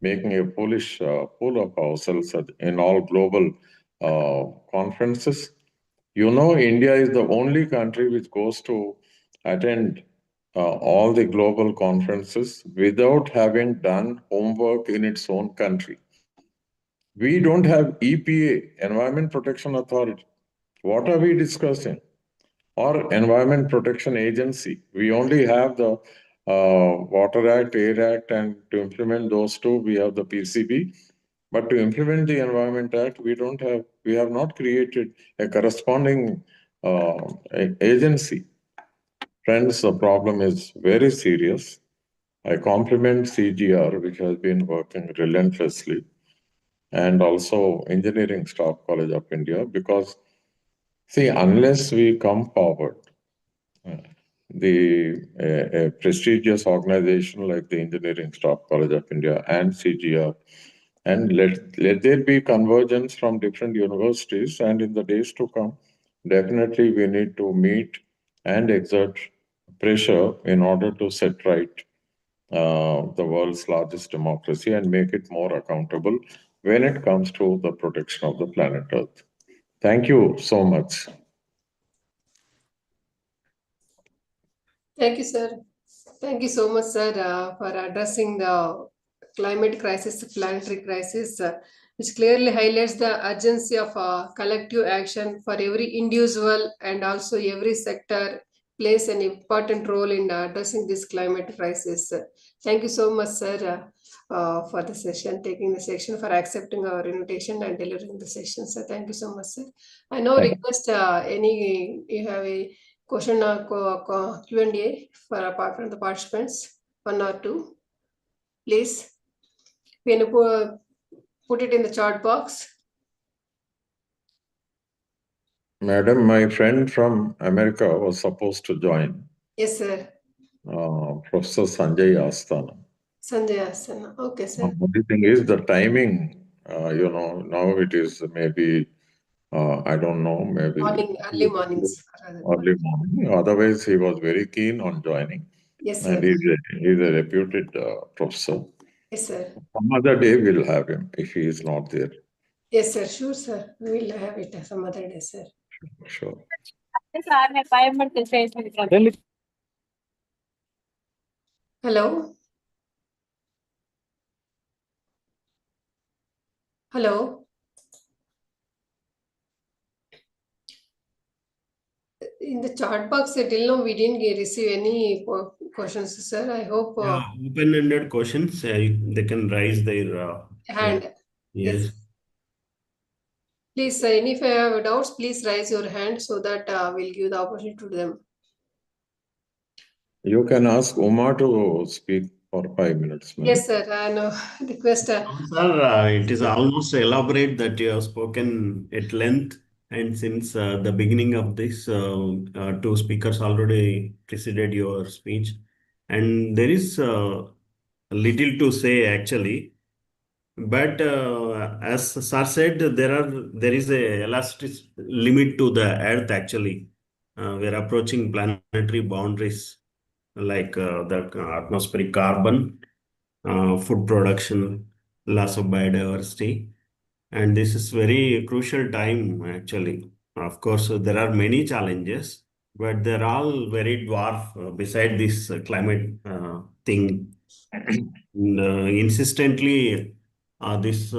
C: making a foolish fool of ourselves in all global conferences. India is the only country which goes to attend all the global conferences without having done homework in its own country. We don't have EPA, Environment Protection Authority. What are we discussing? Or Environment Protection Agency. We only have the Water Act, Air Act, and to implement those two, we have the PCB. But to implement the Environment Act, we have not created a corresponding agency. Friends, the problem is very serious. I compliment CGR, which has been working relentlessly, and also Engineering Staff College of India, because see, unless we come forward, a prestigious organization like the Engineering Staff College of India and CGR, and let there be convergence from different universities, and in the days to come, definitely we need to meet and exert pressure in order to set right the world's largest democracy and make it more accountable when it comes to the protection of the planet Earth. Thank you so much.
A: Thank you, sir. Thank you so much, sir, for addressing the climate crisis, the planetary crisis, which clearly highlights the urgency of collective action for every individual, and also every sector plays an important role in addressing this climate crisis. Thank you so much, sir, for the session, taking the session, for accepting our invitation and delivering the session. So thank you so much, sir. I now
C: Thank
A: request you have a question or Q&A for apart from the participants, one or two, please. Can you put it in the chat box?
C: Madam, my friend from America was supposed to join,
A: Yes, sir.
C: Professor Sanjay Asthana.
A: Sanjay Asana. Okay, sir.
C: The thing is the timing, now it is maybe, I don't know, maybe
A: Morning, early mornings.
C: early morning. Otherwise, he was very keen on joining.
A: Yes,
C: And
A: sir.
C: he's a reputed professor.
A: Yes, sir.
C: Some other day we'll have him if he is not there.
A: Yes, sir. Sure, sir. We will have it some other day, sir.
C: Sure.
A: Hello? Hello? In the chat box, till now we didn't receive any questions, sir. I hope
E: Yeah, open-ended questions, they can raise their
A: hand.
E: yes.
A: Please, if you have doubts, please raise your hand so that we'll give the opportunity to them.
C: You can ask Uma to speak for 5 minutes. Ma'am.
A: Yes, sir. I know. Request.
E: Sir, it is almost elaborate that you have spoken at length, and since the beginning of this, two speakers already preceded your speech, and there is little to say actually. But as Sir said, there is a elastic limit to the Earth actually. We are approaching planetary boundaries like the atmospheric carbon, food production, loss of biodiversity, and this is very crucial time actually. Of course, there are many challenges, but they're all very dwarf beside this climate thing. And, insistently, this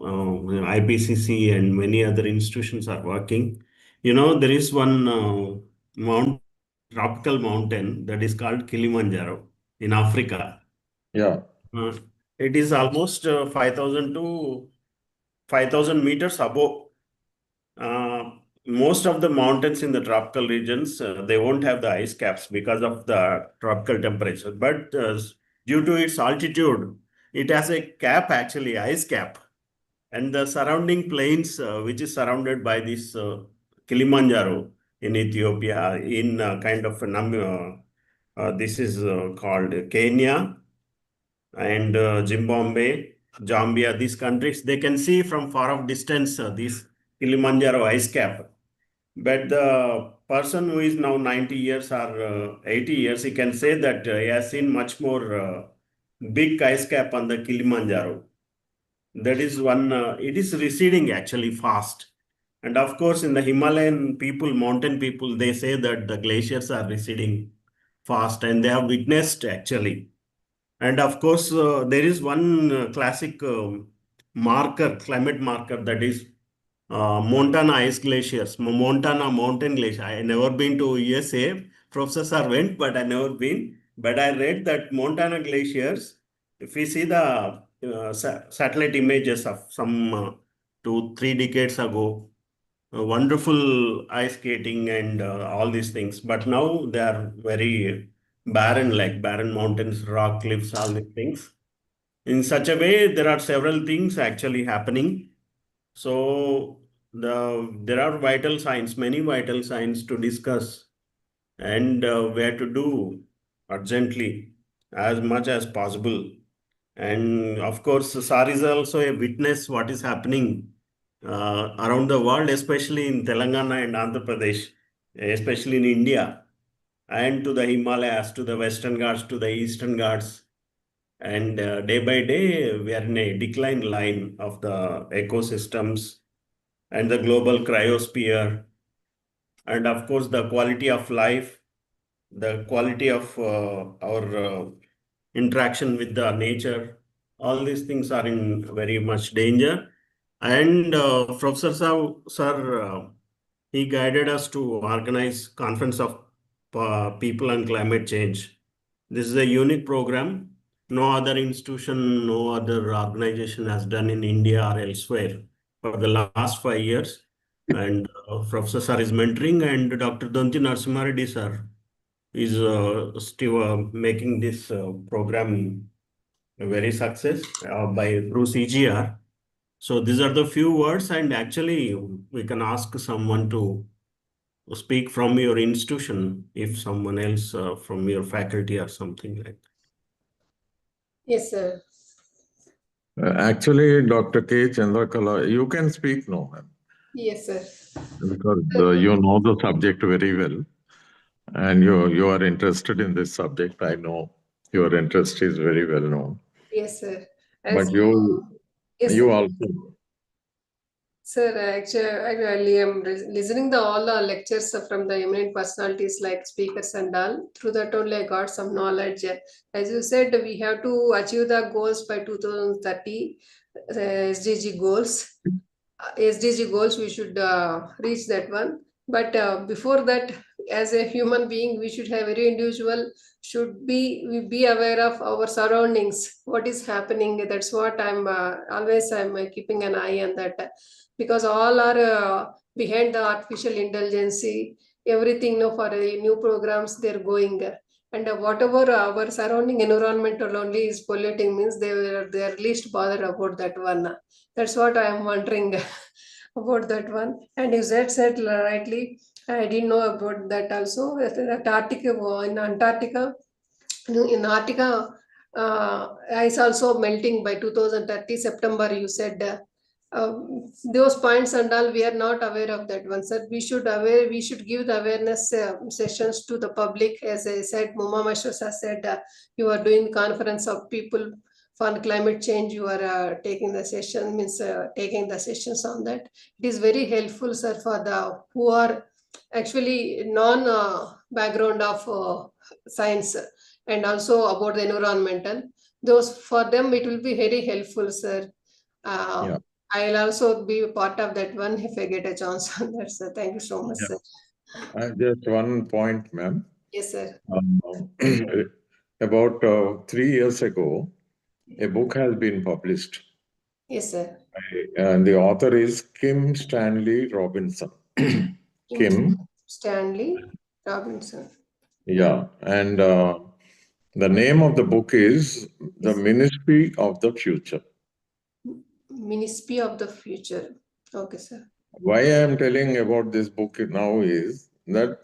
E: IPCC and many other institutions are working. You know, there is one tropical mountain that is called Kilimanjaro in Africa.
C: Yeah.
E: Uh, it is almost 5,000 to 5,000 meters above. Uh, Most of the mountains in the tropical regions, they won't have the ice caps because of the tropical temperature. But due to its altitude, it has a cap actually, ice cap. And the surrounding plains, which is surrounded by this Kilimanjaro in Ethiopia, in kind of this is called Kenya and Zimbabwe, Zambia, these countries, they can see from far off distance this Kilimanjaro ice cap. But the person who is now 90 years or 80 years, he can say that he has seen much more big ice cap on the Kilimanjaro. That is one, it is receding actually fast. And of course, in the Himalayan people, mountain people, they say that the glaciers are receding fast, and they have witnessed actually. And of course, there is one classic climate marker, that is Montana ice glaciers, Montana mountain glacier. I never been to USA. Professor went, but I never been. But I read that Montana glaciers, if we see the satellite images of some 2-3 decades ago, wonderful ice skating and all these things. But now they are very barren, like barren mountains, rock cliffs, all these things. In such a way, there are several things actually happening. So there are vital signs, many vital signs to discuss, and where to do urgently as much as possible. And of course, SAR is also a witness what is happening around the world, especially in Telangana and Andhra Pradesh, especially in India, and to the Himalayas, to the Western Ghats, to the Eastern Ghats. And day by day, we are in a decline line of the ecosystems and the global cryosphere, and of course, the quality of life, the quality of our interaction with the nature. All these things are in very much danger. And Professor Sir, he guided us to organize Conference of People and Climate Change. This is a unique program. No other institution, no other organization has done in India or elsewhere for the last 5 years. And Professor Sir is mentoring, and Dr. Danti Narasimhareddy Sir is still making this program a very success by through CGR. So these are the few words, and actually we can ask someone to speak from your institution if someone else from your faculty or something like that.
A: Yes, sir.
C: Actually, Dr. K. Chandrakala, you can speak now, ma'am,
A: Yes, sir.
C: because you know the subject very well, and you are interested in this subject. I know your interest is very well known.
A: Yes, sir.
C: But
A: Yes,
C: you
A: sir.
C: also.
A: Sir, actually, I'm listening to all the lectures from the eminent personalities like speakers and all. Through that only I got some knowledge. As you said, we have to achieve the goals by 2030, SDG goals. SDG goals, we should reach that one. But before that, as a human being, we should have every individual should be aware of our surroundings, what is happening. That's what I'm keeping an eye on that, because all are behind the artificial intelligence, everything. No, for new programs they're going. And whatever our surrounding environmental only is polluting means they're least bothered about that one. That's what I am wondering about that one. And you said rightly, I didn't know about that also. That Antarctica, in Antarctica, in Antarctica, ice also melting by 2030 September. You said those points and all, we are not aware of that one. Sir, we should give the awareness sessions to the public. As I said, Muma Mashra said, you are doing conference of people for climate change. You are taking the sessions on that. It is very helpful, sir, for the who are actually non background of science and also about the environmental. Those for them it will be very helpful, sir.
C: Yeah.
A: I'll also be a part of that one if I get a chance on that, sir. Thank you so much,
C: Yeah.
A: sir.
C: Just one point, ma'am.
A: Yes, sir.
C: About 3 years ago, a book has been published,
A: Yes, sir.
C: and the author is Kim Stanley Robinson. Kim,
A: Stanley Robinson.
C: yeah, and the name of the book is The
A: Yes.
C: Ministry of the Future.
A: Ministry of the Future. Okay, sir.
C: Why I am telling about this book now is that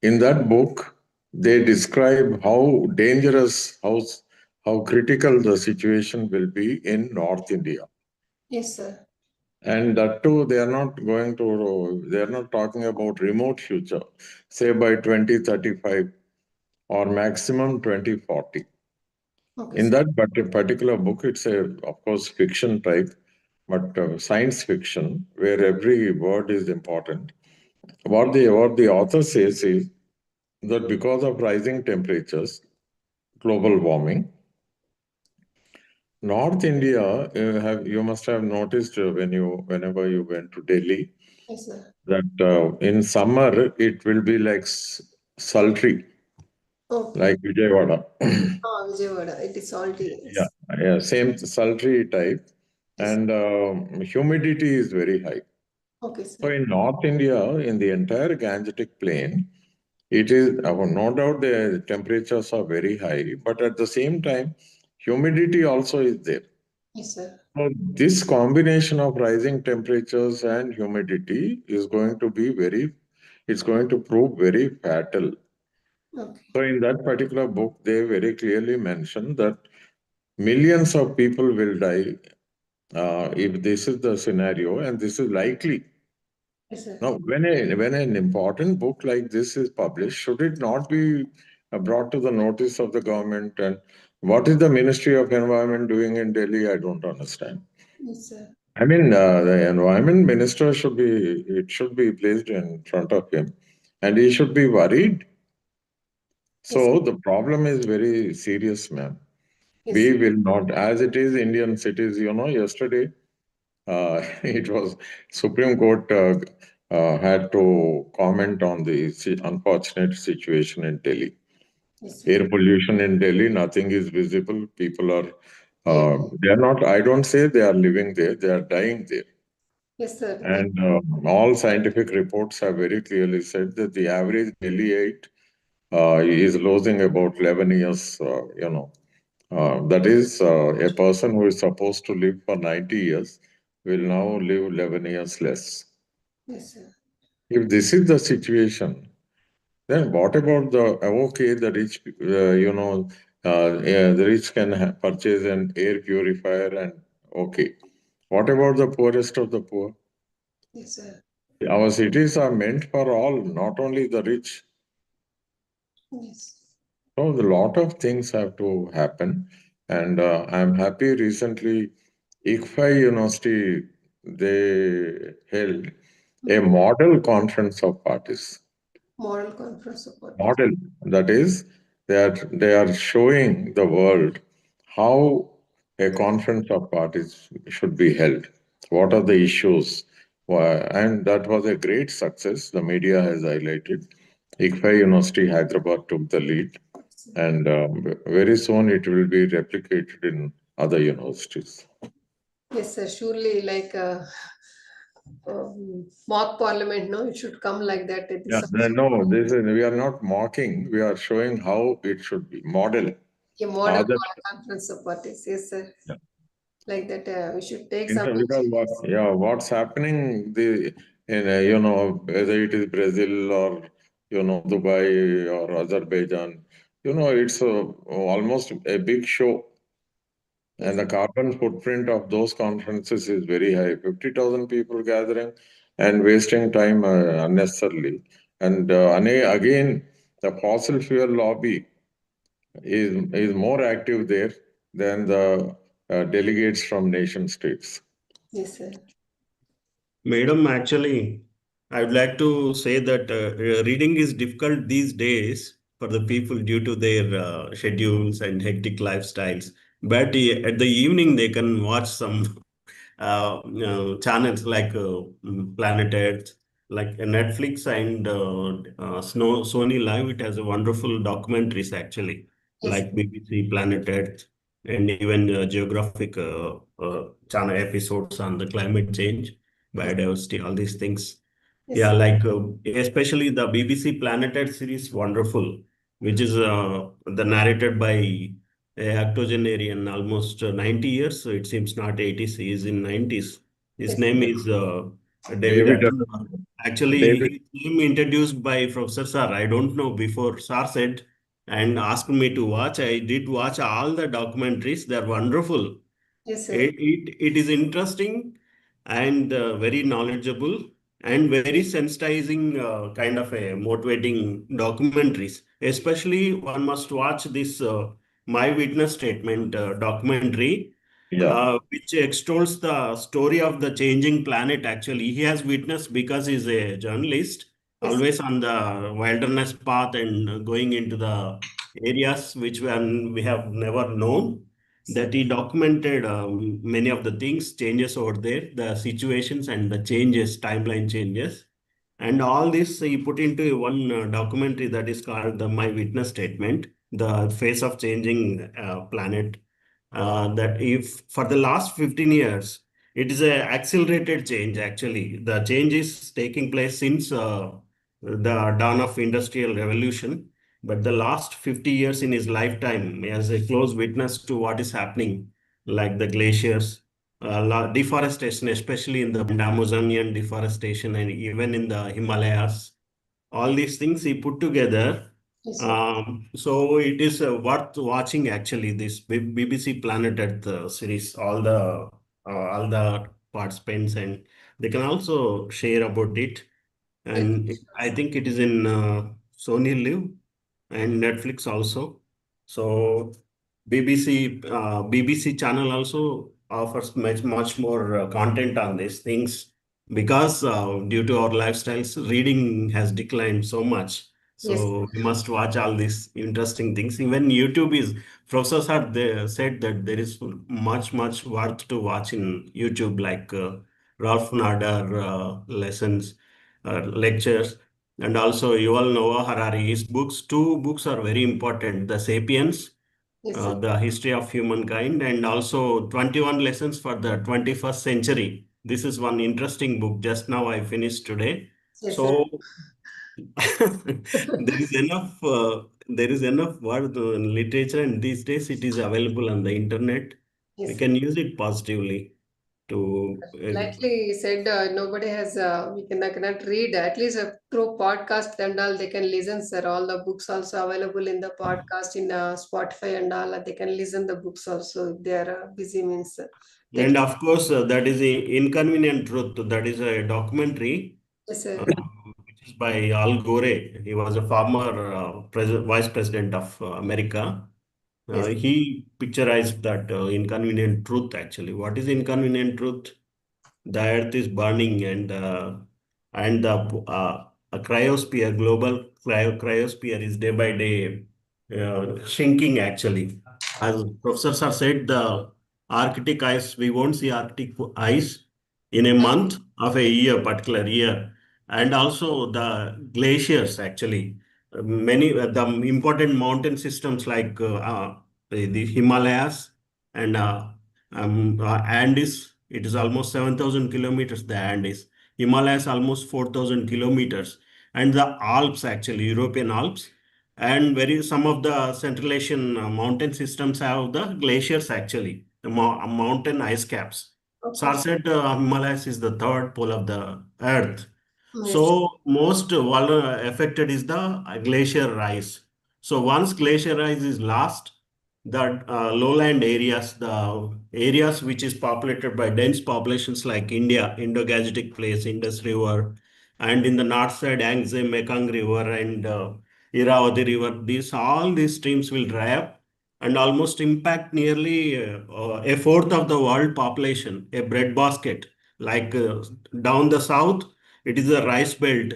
C: in that book, they describe how dangerous, how critical the situation will be in North India.
A: Yes, sir.
C: And that too, they are not talking about remote future, say by 2035 or maximum 2040.
A: Okay,
C: In
A: sir.
C: that particular book, it's of course, fiction type, but science fiction, where every word is important. What the author says is that because of rising temperatures, global warming, North India, you must have noticed whenever you went to Delhi,
A: Yes, sir.
C: that in summer it will be like sultry,
A: Okay.
C: like Vijayawada.
A: Vijayawada. It is salty.
C: Yeah,
A: Yes.
C: yeah, same sultry type,
A: Yes.
C: and humidity is very high.
A: Okay,
C: So
A: sir.
C: in North India, in the entire Gangetic Plain, it is no doubt the temperatures are very high, but at the same time, humidity also is there.
A: Yes, sir.
C: So this combination of rising temperatures and humidity is going to be it's going to prove very fatal.
A: Okay.
C: So in that particular book, they very clearly mention that millions of people will die if this is the scenario, and this is likely.
A: Yes, sir.
C: Now, when an important book like this is published, should it not be brought to the notice of the government? And what is the Ministry of Environment doing in Delhi? I don't understand.
A: Yes, sir.
C: I mean, the environment minister should be placed in front of him, and he should be worried.
A: Yes,
C: So the problem is very serious, ma'am.
A: yes,
C: We will not, as it is Indian cities, yesterday, it was Supreme Court had to comment on the unfortunate situation in Delhi.
A: yes, sir.
C: Air pollution in Delhi, nothing is visible. People are,
A: Yeah.
C: they are not, I don't say they are living there, they are dying there.
A: Yes, sir.
C: And all scientific reports have very clearly said that the average Delhiite is losing about 11 years, that is, a person who is supposed to live for 90 years will now live 11 years less.
A: Yes, sir.
C: If this is the situation, then what about the rich, the rich can purchase an air purifier and okay. What about the poorest of the poor?
A: Yes, sir.
C: Our cities are meant for all, not only the rich.
A: Yes.
C: So a lot of things have to happen. And I'm happy recently, ICFI University, they held a model conference of parties.
A: Moral conference support.
C: Model, that is, they are showing the world how a conference of parties should be held. What are the issues? And that was a great success. The media has highlighted. ICFI University Hyderabad took the lead, and very soon it will be replicated in other universities.
A: Yes, sir. Surely, like mock parliament, no, it should come like that at
C: Yeah,
A: this.
C: no, we are not mocking. We are showing how it should be. Model.
A: A model
C: Other,
A: conference support is. Yes, sir.
C: yeah.
A: Like that, we should take some.
C: Because what's happening in whether it is Brazil or Dubai or Azerbaijan, it's almost a big show, and
A: Yes,
C: the carbon footprint of those conferences is very high. 50,000 people gathering and wasting time unnecessarily, and again the fossil fuel lobby is more active there than the delegates from nation states.
A: yes, sir.
E: Madam, actually, I would like to say that reading is difficult these days for the people due to their schedules and hectic lifestyles. But at the evening, they can watch some channels like Planet Earth, like Netflix and Sony Live. It has a wonderful documentaries actually,
A: Yes,
E: like BBC, Planet Earth, and even geographic channel episodes on the climate change,
A: yes,
E: biodiversity, all these things.
A: yes,
E: Yeah,
A: sir.
E: like especially the BBC Planet Earth series, wonderful, which is the narrated by a octogenarian, almost 90 years. So it seems not 80s, he is in 90s. His
A: Yes,
E: name is David
C: David,
E: Attenborough. Actually,
C: David,
E: his name introduced by Professor Sar. I don't know before Sar said and asked me to watch. I did watch all the documentaries. They're wonderful.
A: yes, sir.
E: It is interesting and very knowledgeable and very sensitizing kind of a motivating documentaries. Especially one must watch this My Witness Statement documentary,
C: yeah,
E: which extols the story of the changing planet. Actually, he has witnessed because he's a journalist. always on the wilderness path and going into the areas which we have never known. That he documented many of the things, changes over there, the situations and the changes, timeline changes. And all this he put into one documentary that is called the My Witness Statement, the face of changing planet. That if for the last 15 years, it is a accelerated change actually. The change is taking place since the dawn of industrial revolution. But the last 50 years in his lifetime, as a close witness to what is happening, like the glaciers, deforestation, especially in the Amazonian deforestation and even in the Himalayas. All these things he put together.
A: Yes, sir.
E: So it is worth watching actually this BBC Planet Earth series. All the participants and they can also share about it. And I think it is in Sony Live and Netflix also. So BBC channel also offers much more content on these things because due to our lifestyles, reading has declined so much.
A: Yes.
E: So we must watch all these interesting things. Even YouTube is professors have said that there is much worth to watch in YouTube, like Ralph Nader lessons, lectures, and also Yuval Noah Harari. His books, two books are very important: The Sapiens,
A: Yes, sir.
E: The History of Humankind, and also 21 Lessons for the 21st Century. This is one interesting book. Just now I finished today.
A: Yes, sir.
E: So there is enough word literature, and these days it is available on the internet. We
A: Yes, sir.
E: can use it positively to
A: Likely said, nobody has, cannot read, at least through podcast and all, they can listen, sir. All the books also available in the podcast in Spotify and all, they can listen the books also if they are busy means. They
E: and
A: can,
E: of course, that is a Inconvenient Truth. That is a documentary
A: yes, sir.
E: uh, which is by Al Gore. He was a former vice president of America.
A: Yes,
E: He picturized that inconvenient truth actually. What is inconvenient truth? The earth is burning and the a cryosphere, global cryosphere is day by day shrinking actually. As professors have said, the Arctic ice, we won't see Arctic ice in a month of a year, particular year. And also the glaciers actually. Many the important mountain systems like the Himalayas and Andes, it is almost 7,000 kilometers, the Andes. Himalayas almost 4,000 kilometers. And the Alps actually, European Alps. And very some of the Central Asian mountain systems have the glaciers actually, the mountain ice caps.
A: okay.
E: Sarset Himalayas is the third pole of the earth.
A: Yes,
E: So most affected is the glacier rise. So once glacier rise is lost, the lowland areas, the areas which is populated by dense populations like India, Indo-Gangetic Plains, Indus River, and in the north side, Yangtze, Mekong River, and Irrawaddy River, all these streams will dry up and almost impact nearly a fourth of the world population, a breadbasket. Like down the south, it is the rice belt.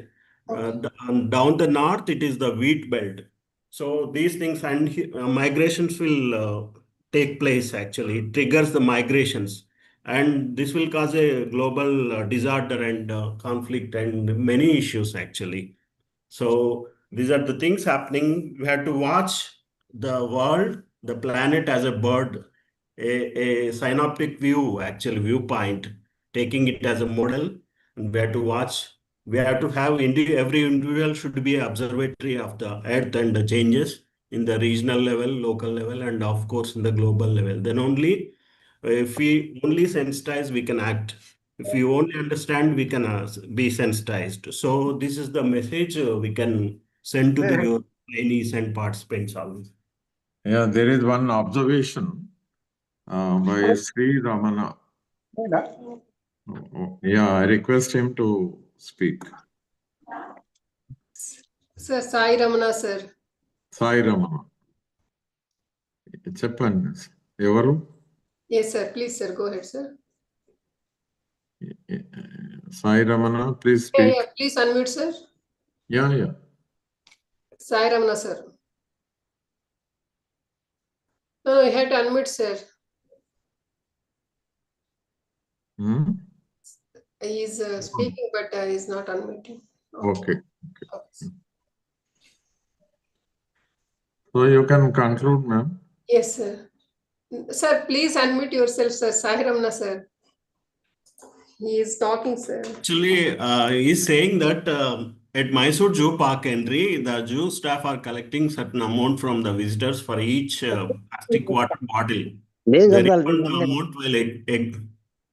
A: okay.
E: And down the north, it is the wheat belt. So these things and migrations will take place actually. It triggers the migrations. And this will cause a global disaster and conflict and many issues actually. So these are the things happening. We have to watch the world, the planet as a bird, a synoptic view, actual viewpoint, taking it as a model. And we have to watch. We have to have every individual should be an observatory of the earth and the changes in the regional level, local level, and of course in the global level. Then only if we only sensitize, we can act. If we only understand, we can be sensitized. So this is the message we can send to your trainees and participants always.
C: Yeah, there is one observation by Sri Ramana. Yeah, I request him to speak.
A: Sir, Sai Ramana, sir.
C: Sai Ramana. చెప్పండి ఎవరు?
A: Yes, sir. Please, sir. Go ahead, sir.
C: Sai Ramana, please
A: Yeah,
C: speak.
A: yeah. Please unmute, sir.
C: Yeah.
A: Sai Ramana, sir. No, you have to unmute, sir.
C: Hmm?
A: He is speaking, but he is not unmuting.
C: Okay.
A: Okay.
C: So you can conclude, ma'am.
A: Yes, sir. Sir, please unmute yourself, sir. Sai Ramana, sir. He is talking, sir.
E: Actually, he's saying that at Mysore Zoo Park entry, the zoo staff are collecting certain amount from the visitors for each plastic water bottle. They refund the amount while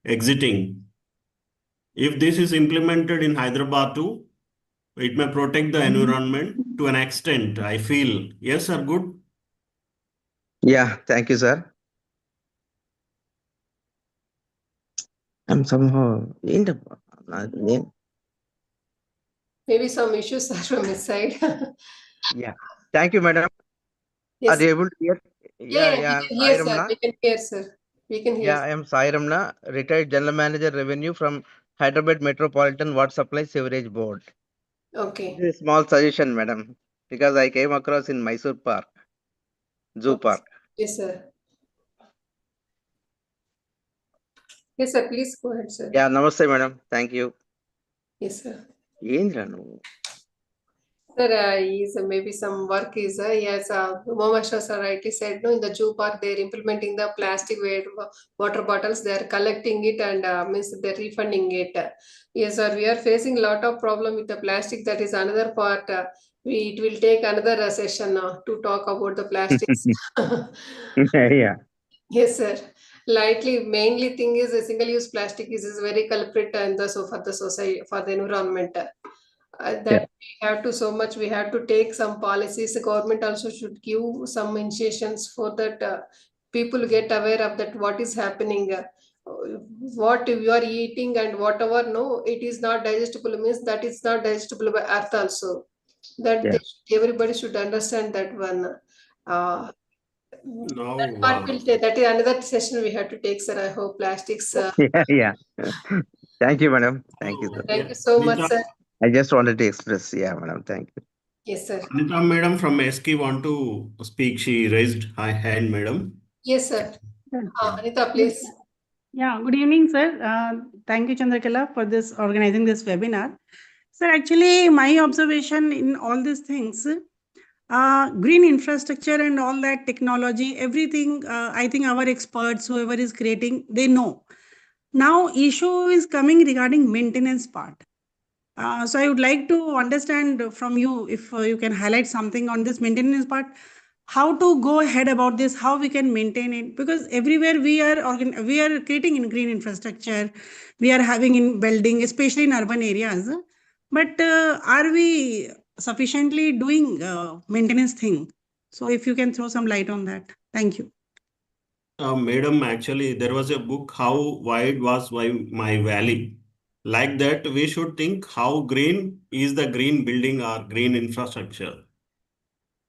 E: exiting. If this is implemented in Hyderabad too, it may protect the environment to an extent, I feel. Yes, sir, good.
F: Yeah, thank you, sir. I'm somehow in the
A: Maybe some issues are from his side.
F: yeah. Thank you, madam. Are
A: Yes.
F: you able to hear?
A: Yeah,
F: Yeah,
A: we
F: I'm
A: can
F: Sai
A: hear, sir.
F: Ramna.
A: We can hear, sir. We can hear.
F: Yeah, I am Sai Ramna, retired General Manager Revenue from Hyderabad Metropolitan Water Supply Sewerage Board.
A: Okay.
F: This is a small suggestion, madam, because I came across in Mysore Park, Zoo
A: Okay.
F: Park.
A: Yes, sir. Yes, sir. Please go ahead, sir.
F: Yeah, namaste, madam. Thank you.
A: Yes, sir.
F: Yendranu.
A: Sir, maybe some work is, yes, Momashra sir rightly said, no, in the Jew park, they're implementing the plastic water bottles, they're collecting it and means they're refunding it. Yes, sir, we are facing a lot of problem with the plastic. That is another part. It will take another session to talk about the plastics.
F: Yeah.
A: Yes, sir. Lightly, mainly thing is a single-use plastic is very culprit and the so for the society for the environment. That we have to so much we have to take some policies. The government also should give some initiations for that people get aware of that what is happening, what you are eating and whatever. No, it is not digestible means that it's not digestible by earth also. That
F: Yeah.
A: everybody should understand that one. Uh, that
E: Now,
A: part will take. That is another session we have to take, sir. I hope plastics.
F: Yeah, yeah. Thank you, madam. Thank you, sir.
A: Thank you so much,
E: Anita,
A: sir.
F: I just wanted to express, yeah, madam. Thank you.
A: Yes, sir.
E: Anita madam from SK want to speak. She raised her hand, madam.
A: Yes, sir. Anita,
G: Yes.
A: please.
G: Yeah, good evening, sir. Thank you, Chandrakala, for this organizing this webinar. Sir, actually, my observation in all these things, green infrastructure and all that technology, everything, I think our experts, whoever is creating, they know. Now, issue is coming regarding maintenance part. So I would like to understand from you if you can highlight something on this maintenance part, how to go ahead about this, how we can maintain it, because everywhere we are creating in green infrastructure, we are having in building, especially in urban areas. But are we sufficiently doing maintenance thing? So if you can throw some light on that, thank you.
E: Madam, actually, there was a book, How Wide Was My Valley? Like that, we should think how green is the green building or green infrastructure.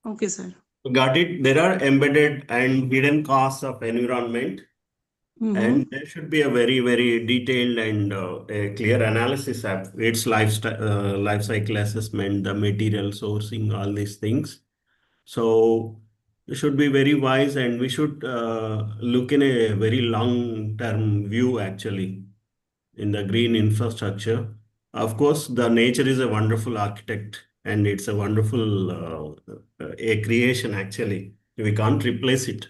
G: Okay, sir.
E: Got it? There are embedded and hidden costs of environment, and there should be a very, very detailed and a clear analysis of its life cycle assessment, the material sourcing, all these things. So we should be very wise and we should look in a very long term view actually in the green infrastructure. Of course, the nature is a wonderful architect and it's a wonderful a creation actually. We can't replace it.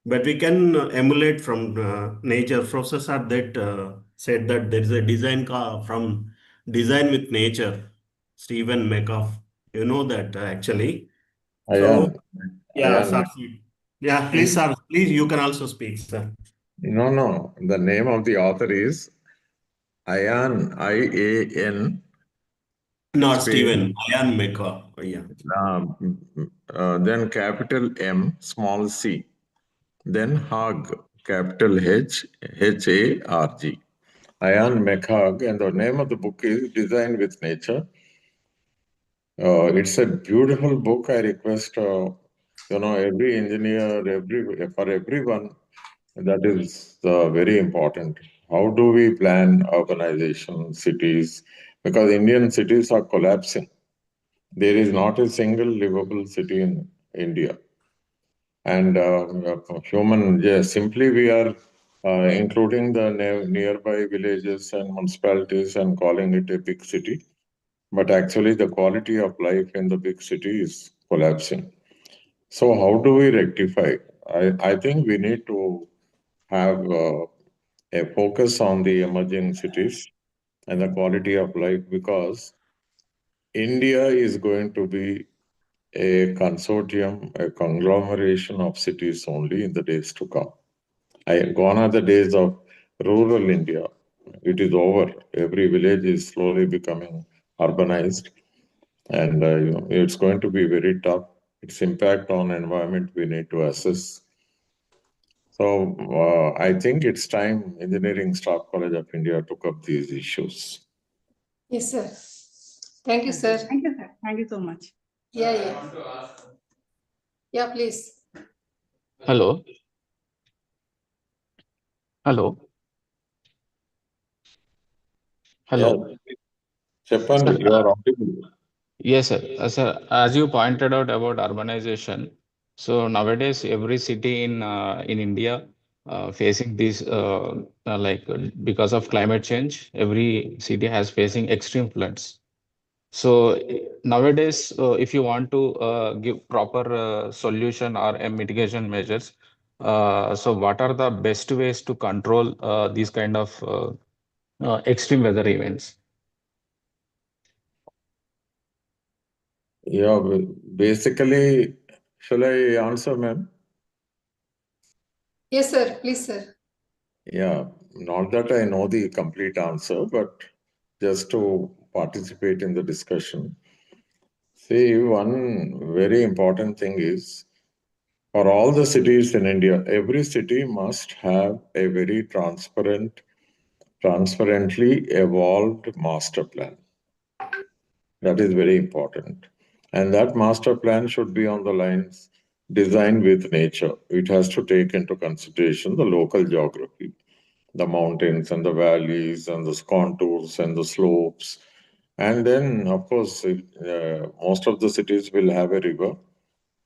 E: But we can emulate from nature. Professor that said that there is a from design with nature. Stephen Metcalf, you know that actually. So
C: Ayan.
E: yeah,
C: Ayan.
E: sir. Yeah, please, sir. Please, you can also speak, sir.
C: No. The name of the author is Ayan, IAN,
E: Not
C: space,
E: Stephen, Ian Metcalf. Yeah.
C: then capital M, small c, then Hag, capital Harg. Ian McHugh, and the name of the book is Design with Nature. It's a beautiful book. I request, every engineer, for everyone, that is very important. How do we plan urbanization, cities? Because Indian cities are collapsing. There is not a single livable city in India. And simply we are including the nearby villages and municipalities and calling it a big city. But actually, the quality of life in the big city is collapsing. So, how do we rectify? I think we need to have a focus on the emerging cities and the quality of life, because India is going to be a consortium, a conglomeration of cities only in the days to come. Gone are the days of rural India. It is over. Every village is slowly becoming urbanized, and it's going to be very tough. Its impact on environment we need to assess. So I think it's time Engineering Staff College of India took up these issues.
A: Yes, sir. Thank you, sir.
G: Thank you, sir. Thank you so much.
A: Yeah. Yeah, please.
H: Hello. Hello. Hello.
C: Yeah, Chepan, you are audible.
H: Yes, sir. Sir, as you pointed out about urbanization, so nowadays every city in India facing this because of climate change, every city has facing extreme floods. So nowadays, if you want to give proper solution or mitigation measures, so what are the best ways to control these kind of extreme weather events?
C: Yeah, basically, shall I answer, ma'am?
A: Yes, sir. Please, sir.
C: Yeah, not that I know the complete answer, but just to participate in the discussion. See, one very important thing is for all the cities in India, every city must have a very transparently evolved master plan. That is very important. And that master plan should be on the lines designed with nature. It has to take into consideration the local geography, the mountains and the valleys and the contours and the slopes. And then, of course, most of the cities will have a river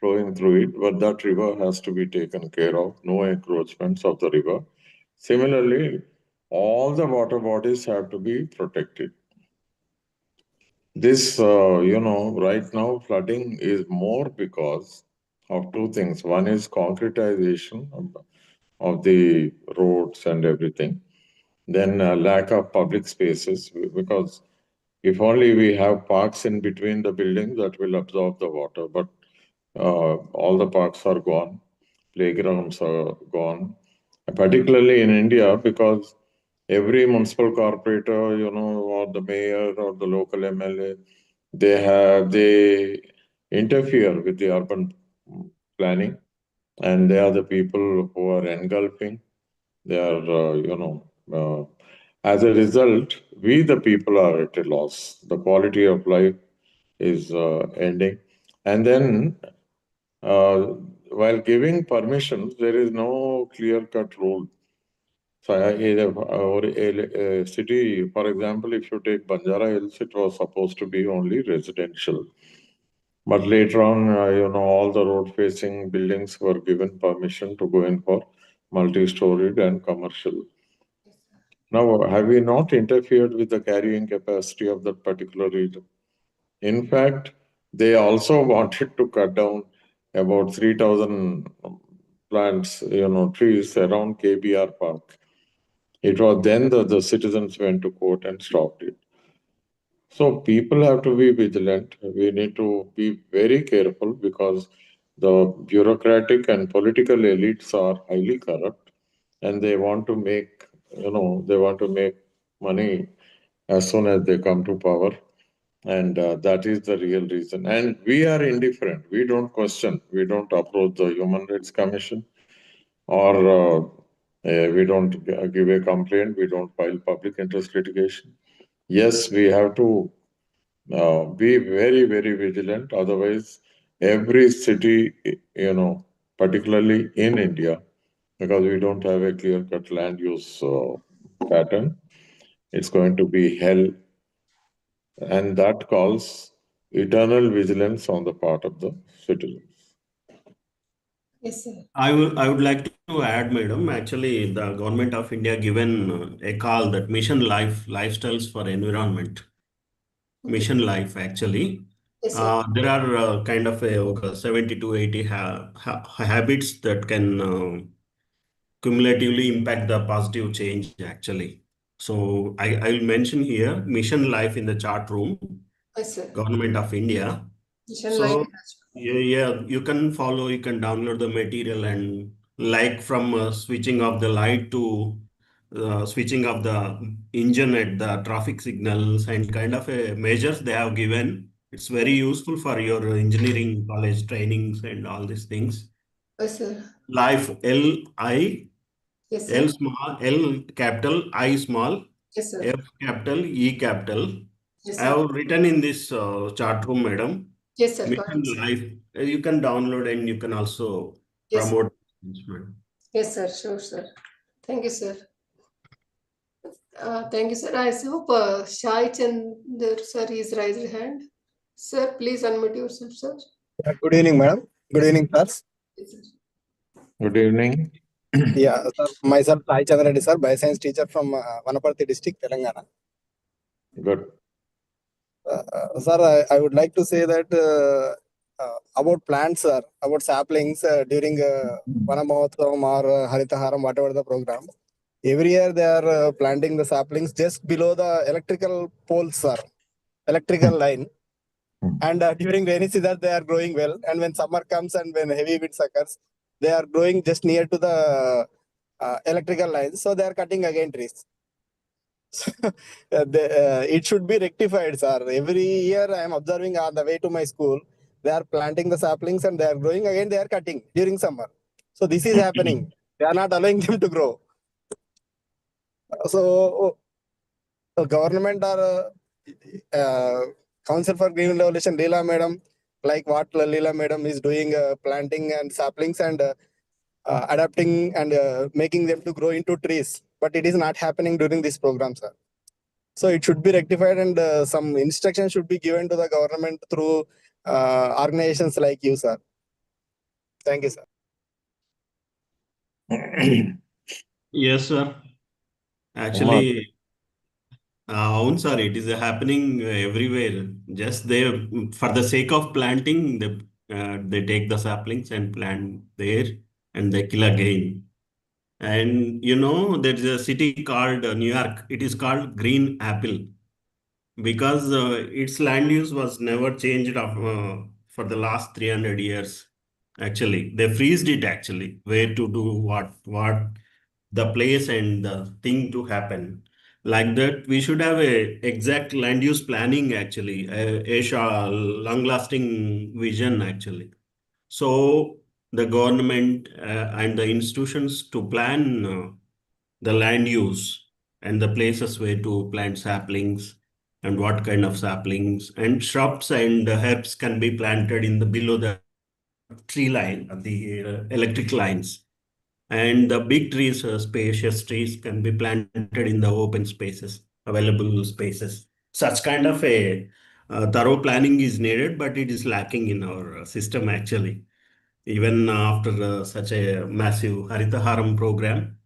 C: flowing through it, but that river has to be taken care of, no encroachments of the river. Similarly, all the water bodies have to be protected. This, right now flooding is more because of two things. One is concretization of the roads and everything. Then lack of public spaces, because if only we have parks in between the buildings that will absorb the water, but all the parks are gone, playgrounds are gone, particularly in India, because every municipal corporator, or the mayor or the local MLA, they interfere with the urban planning, and they are the people who are engulfing. They are, as a result, we the people are at a loss. The quality of life is ending, and then while giving permissions, there is no clear-cut rule. So, a city, for example, if you take Banjara Hills, it was supposed to be only residential. But later on, all the road-facing buildings were given permission to go in for multi-storied and commercial. Now, have we not interfered with the carrying capacity of that particular region? In fact, they also wanted to cut down about 3,000 plants, trees around KBR Park. It was then that the citizens went to court and stopped it. So people have to be vigilant. We need to be very careful, because the bureaucratic and political elites are highly corrupt, and they want to make, money as soon as they come to power. And that is the real reason. And we are indifferent. We don't question. We don't approach the Human Rights Commission, or we don't give a complaint. We don't file public interest litigation. Yes, we have to be very, very vigilant. Otherwise, every city, particularly in India, because we don't have a clear-cut land use pattern, it's going to be hell. And that calls eternal vigilance on the part of the citizens.
A: Yes, sir.
E: I would like to add, madam, actually the government of India given a call that mission lifestyles for environment. Mission life actually.
A: Yes, sir.
E: There are kind of a 70 to 80 habits that can cumulatively impact the positive change actually. So I'll mention here mission life in the chart room,
A: Yes, sir.
E: government of India.
A: Mission life.
E: So yeah, you can follow, you can download the material and like from switching off the light to switching off the engine at the traffic signals and kind of measures they have given. It's very useful for your engineering college trainings and all these things.
A: Yes, sir.
E: Life L
A: Yes, sir.
E: L capital, I small,
A: Yes, sir.
E: F capital, E capital.
A: Yes,
E: I
A: sir.
E: have written in this chart room, madam.
A: Yes, sir. Got
E: Mission
A: it, sir.
E: Life. You can download and you can also
A: Yes, sir.
E: promote.
A: Yes, sir. Sure, sir. Thank you, sir. Thank you, sir. I hope Shai Chandra sir is raised hand. Sir, please unmute yourself, sir.
I: Good evening, madam. Good evening, sirs.
A: Yes, sir.
C: Good evening.
I: Yeah, sir, myself, Sai Chandra Reddy, sir, bioscience teacher from Vanaparthi district, Telangana.
C: Good.
I: Sir, I would like to say that about plants, sir, about saplings during Vana Mahotsavam or Haritaharam, whatever the program. Every year they are planting the saplings just below the electrical poles, sir, electrical line. And during rainy season, they are growing well. And when summer comes and when heavy winds occurs, they are growing just near to the electrical lines. So they are cutting again trees. It should be rectified, sir. Every year I am observing on the way to my school, they are planting the saplings and they are growing again. They are cutting during summer. So this is happening. They are not allowing them to grow. So government or Council for Green Revolution, Leela Madam, like what Leela Madam is doing, planting and saplings and adapting and making them to grow into trees. But it is not happening during this program, sir. So it should be rectified and some instructions should be given to the government through organizations like you, sir. Thank you, sir.
E: Yes, sir. Actually, అవును sir, it is happening everywhere. Just they, for the sake of planting, they take the saplings and plant there and they kill again. And you know, there is a city called New York. It is called Green Apple because its land use was never changed for the last 300 years. Actually, they freezed it actually, where to do what the place and the thing to happen. Like that, we should have a exact land use planning actually, a long-lasting vision actually. So the government and the institutions to plan the land use and the places where to plant saplings and what kind of saplings and shrubs and herbs can be planted in the below the tree line, the electric lines. And the big trees, spacious trees, can be planted in the open spaces, available spaces. Such kind of a thorough planning is needed, but it is lacking in our system actually. Even after such a massive Haritaharam program,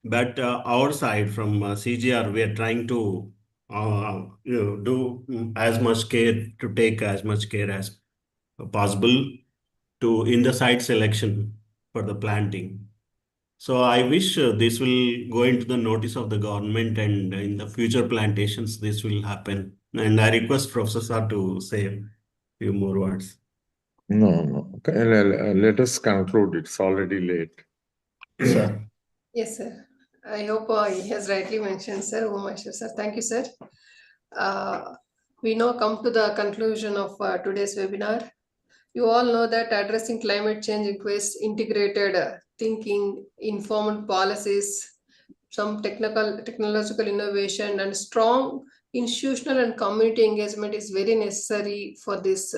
E: but our side from CGR, we are trying to do as much care, to take as much care as possible to in the site selection for the planting. So I wish this will go into the notice of the government and in the future plantations this will happen. And I request Professor Sir to say a few more words.
C: No. Okay, let us conclude. It's already late.
E: Sir.
A: Yes, sir. I hope he has rightly mentioned, sir. Umasha, sir. Thank you, sir. We now come to the conclusion of today's webinar. You all know that addressing climate change requires integrated thinking, informed policies, some technological innovation, and strong institutional and community engagement is very necessary for this.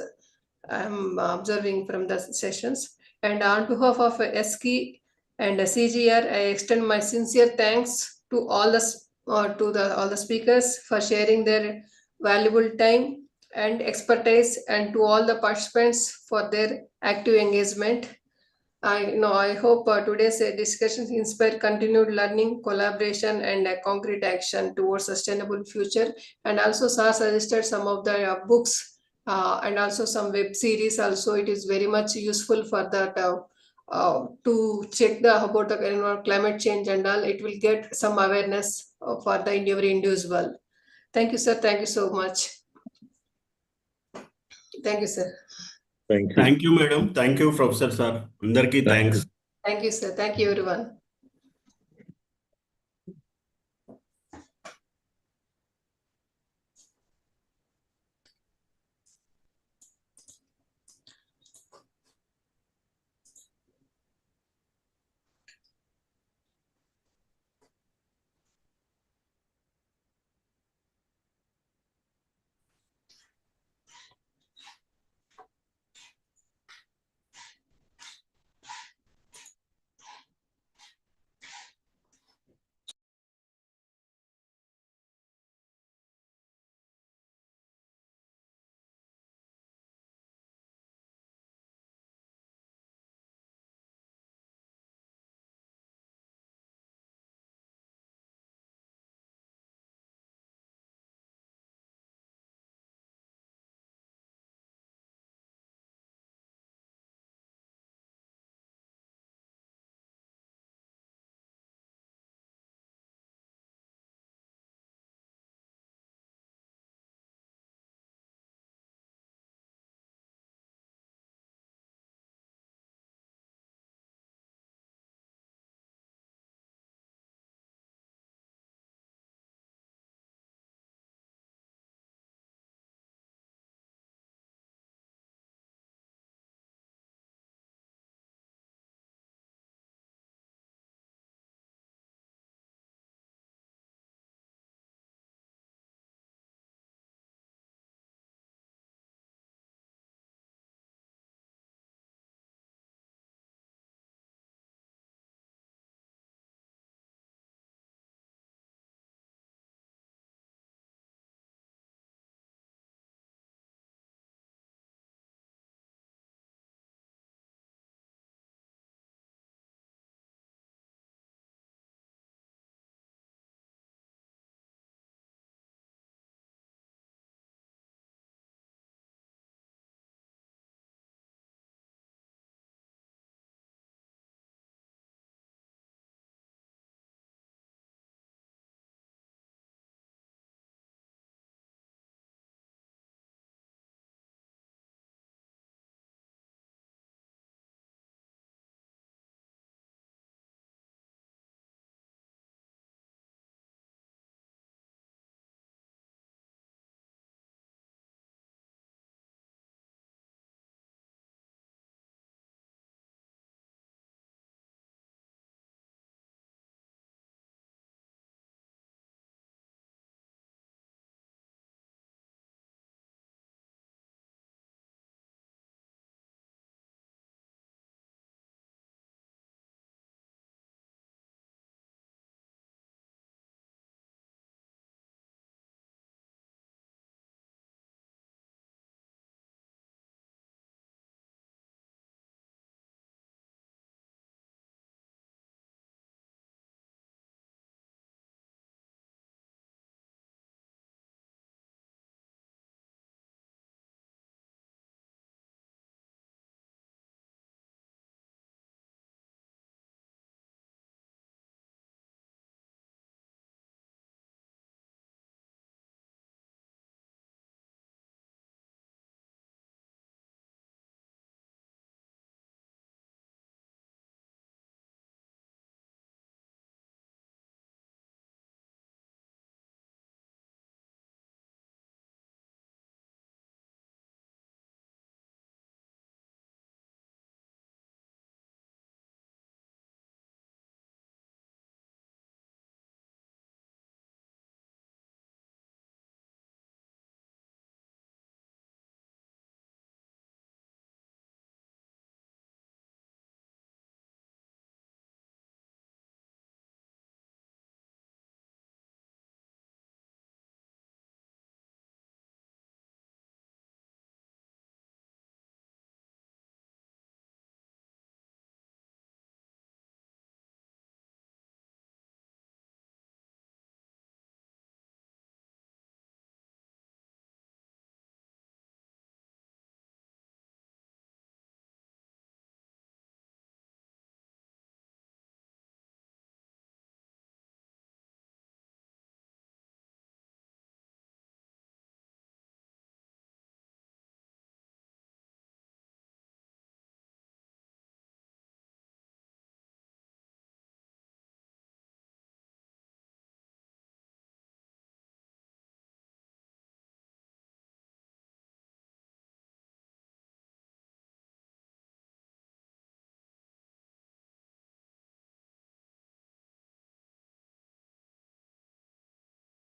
A: I'm observing from the sessions. And on behalf of SKI and CGR, I extend my sincere thanks to all the speakers for sharing their valuable time and expertise, and to all the participants for their active engagement. I hope today's discussions inspire continued learning, collaboration, and concrete action towards sustainable future. And also, Sir suggested some of the books and also some web series. Also, it is very much useful for that to check about the climate change and all. It will get some awareness for the every individual. Thank you, sir. Thank you so much. Thank you, sir.
C: Thank you.
E: Thank you, madam. Thank you, Professor sir. Andarki
C: Thank you.
E: thanks.
A: Thank you, sir. Thank you, everyone.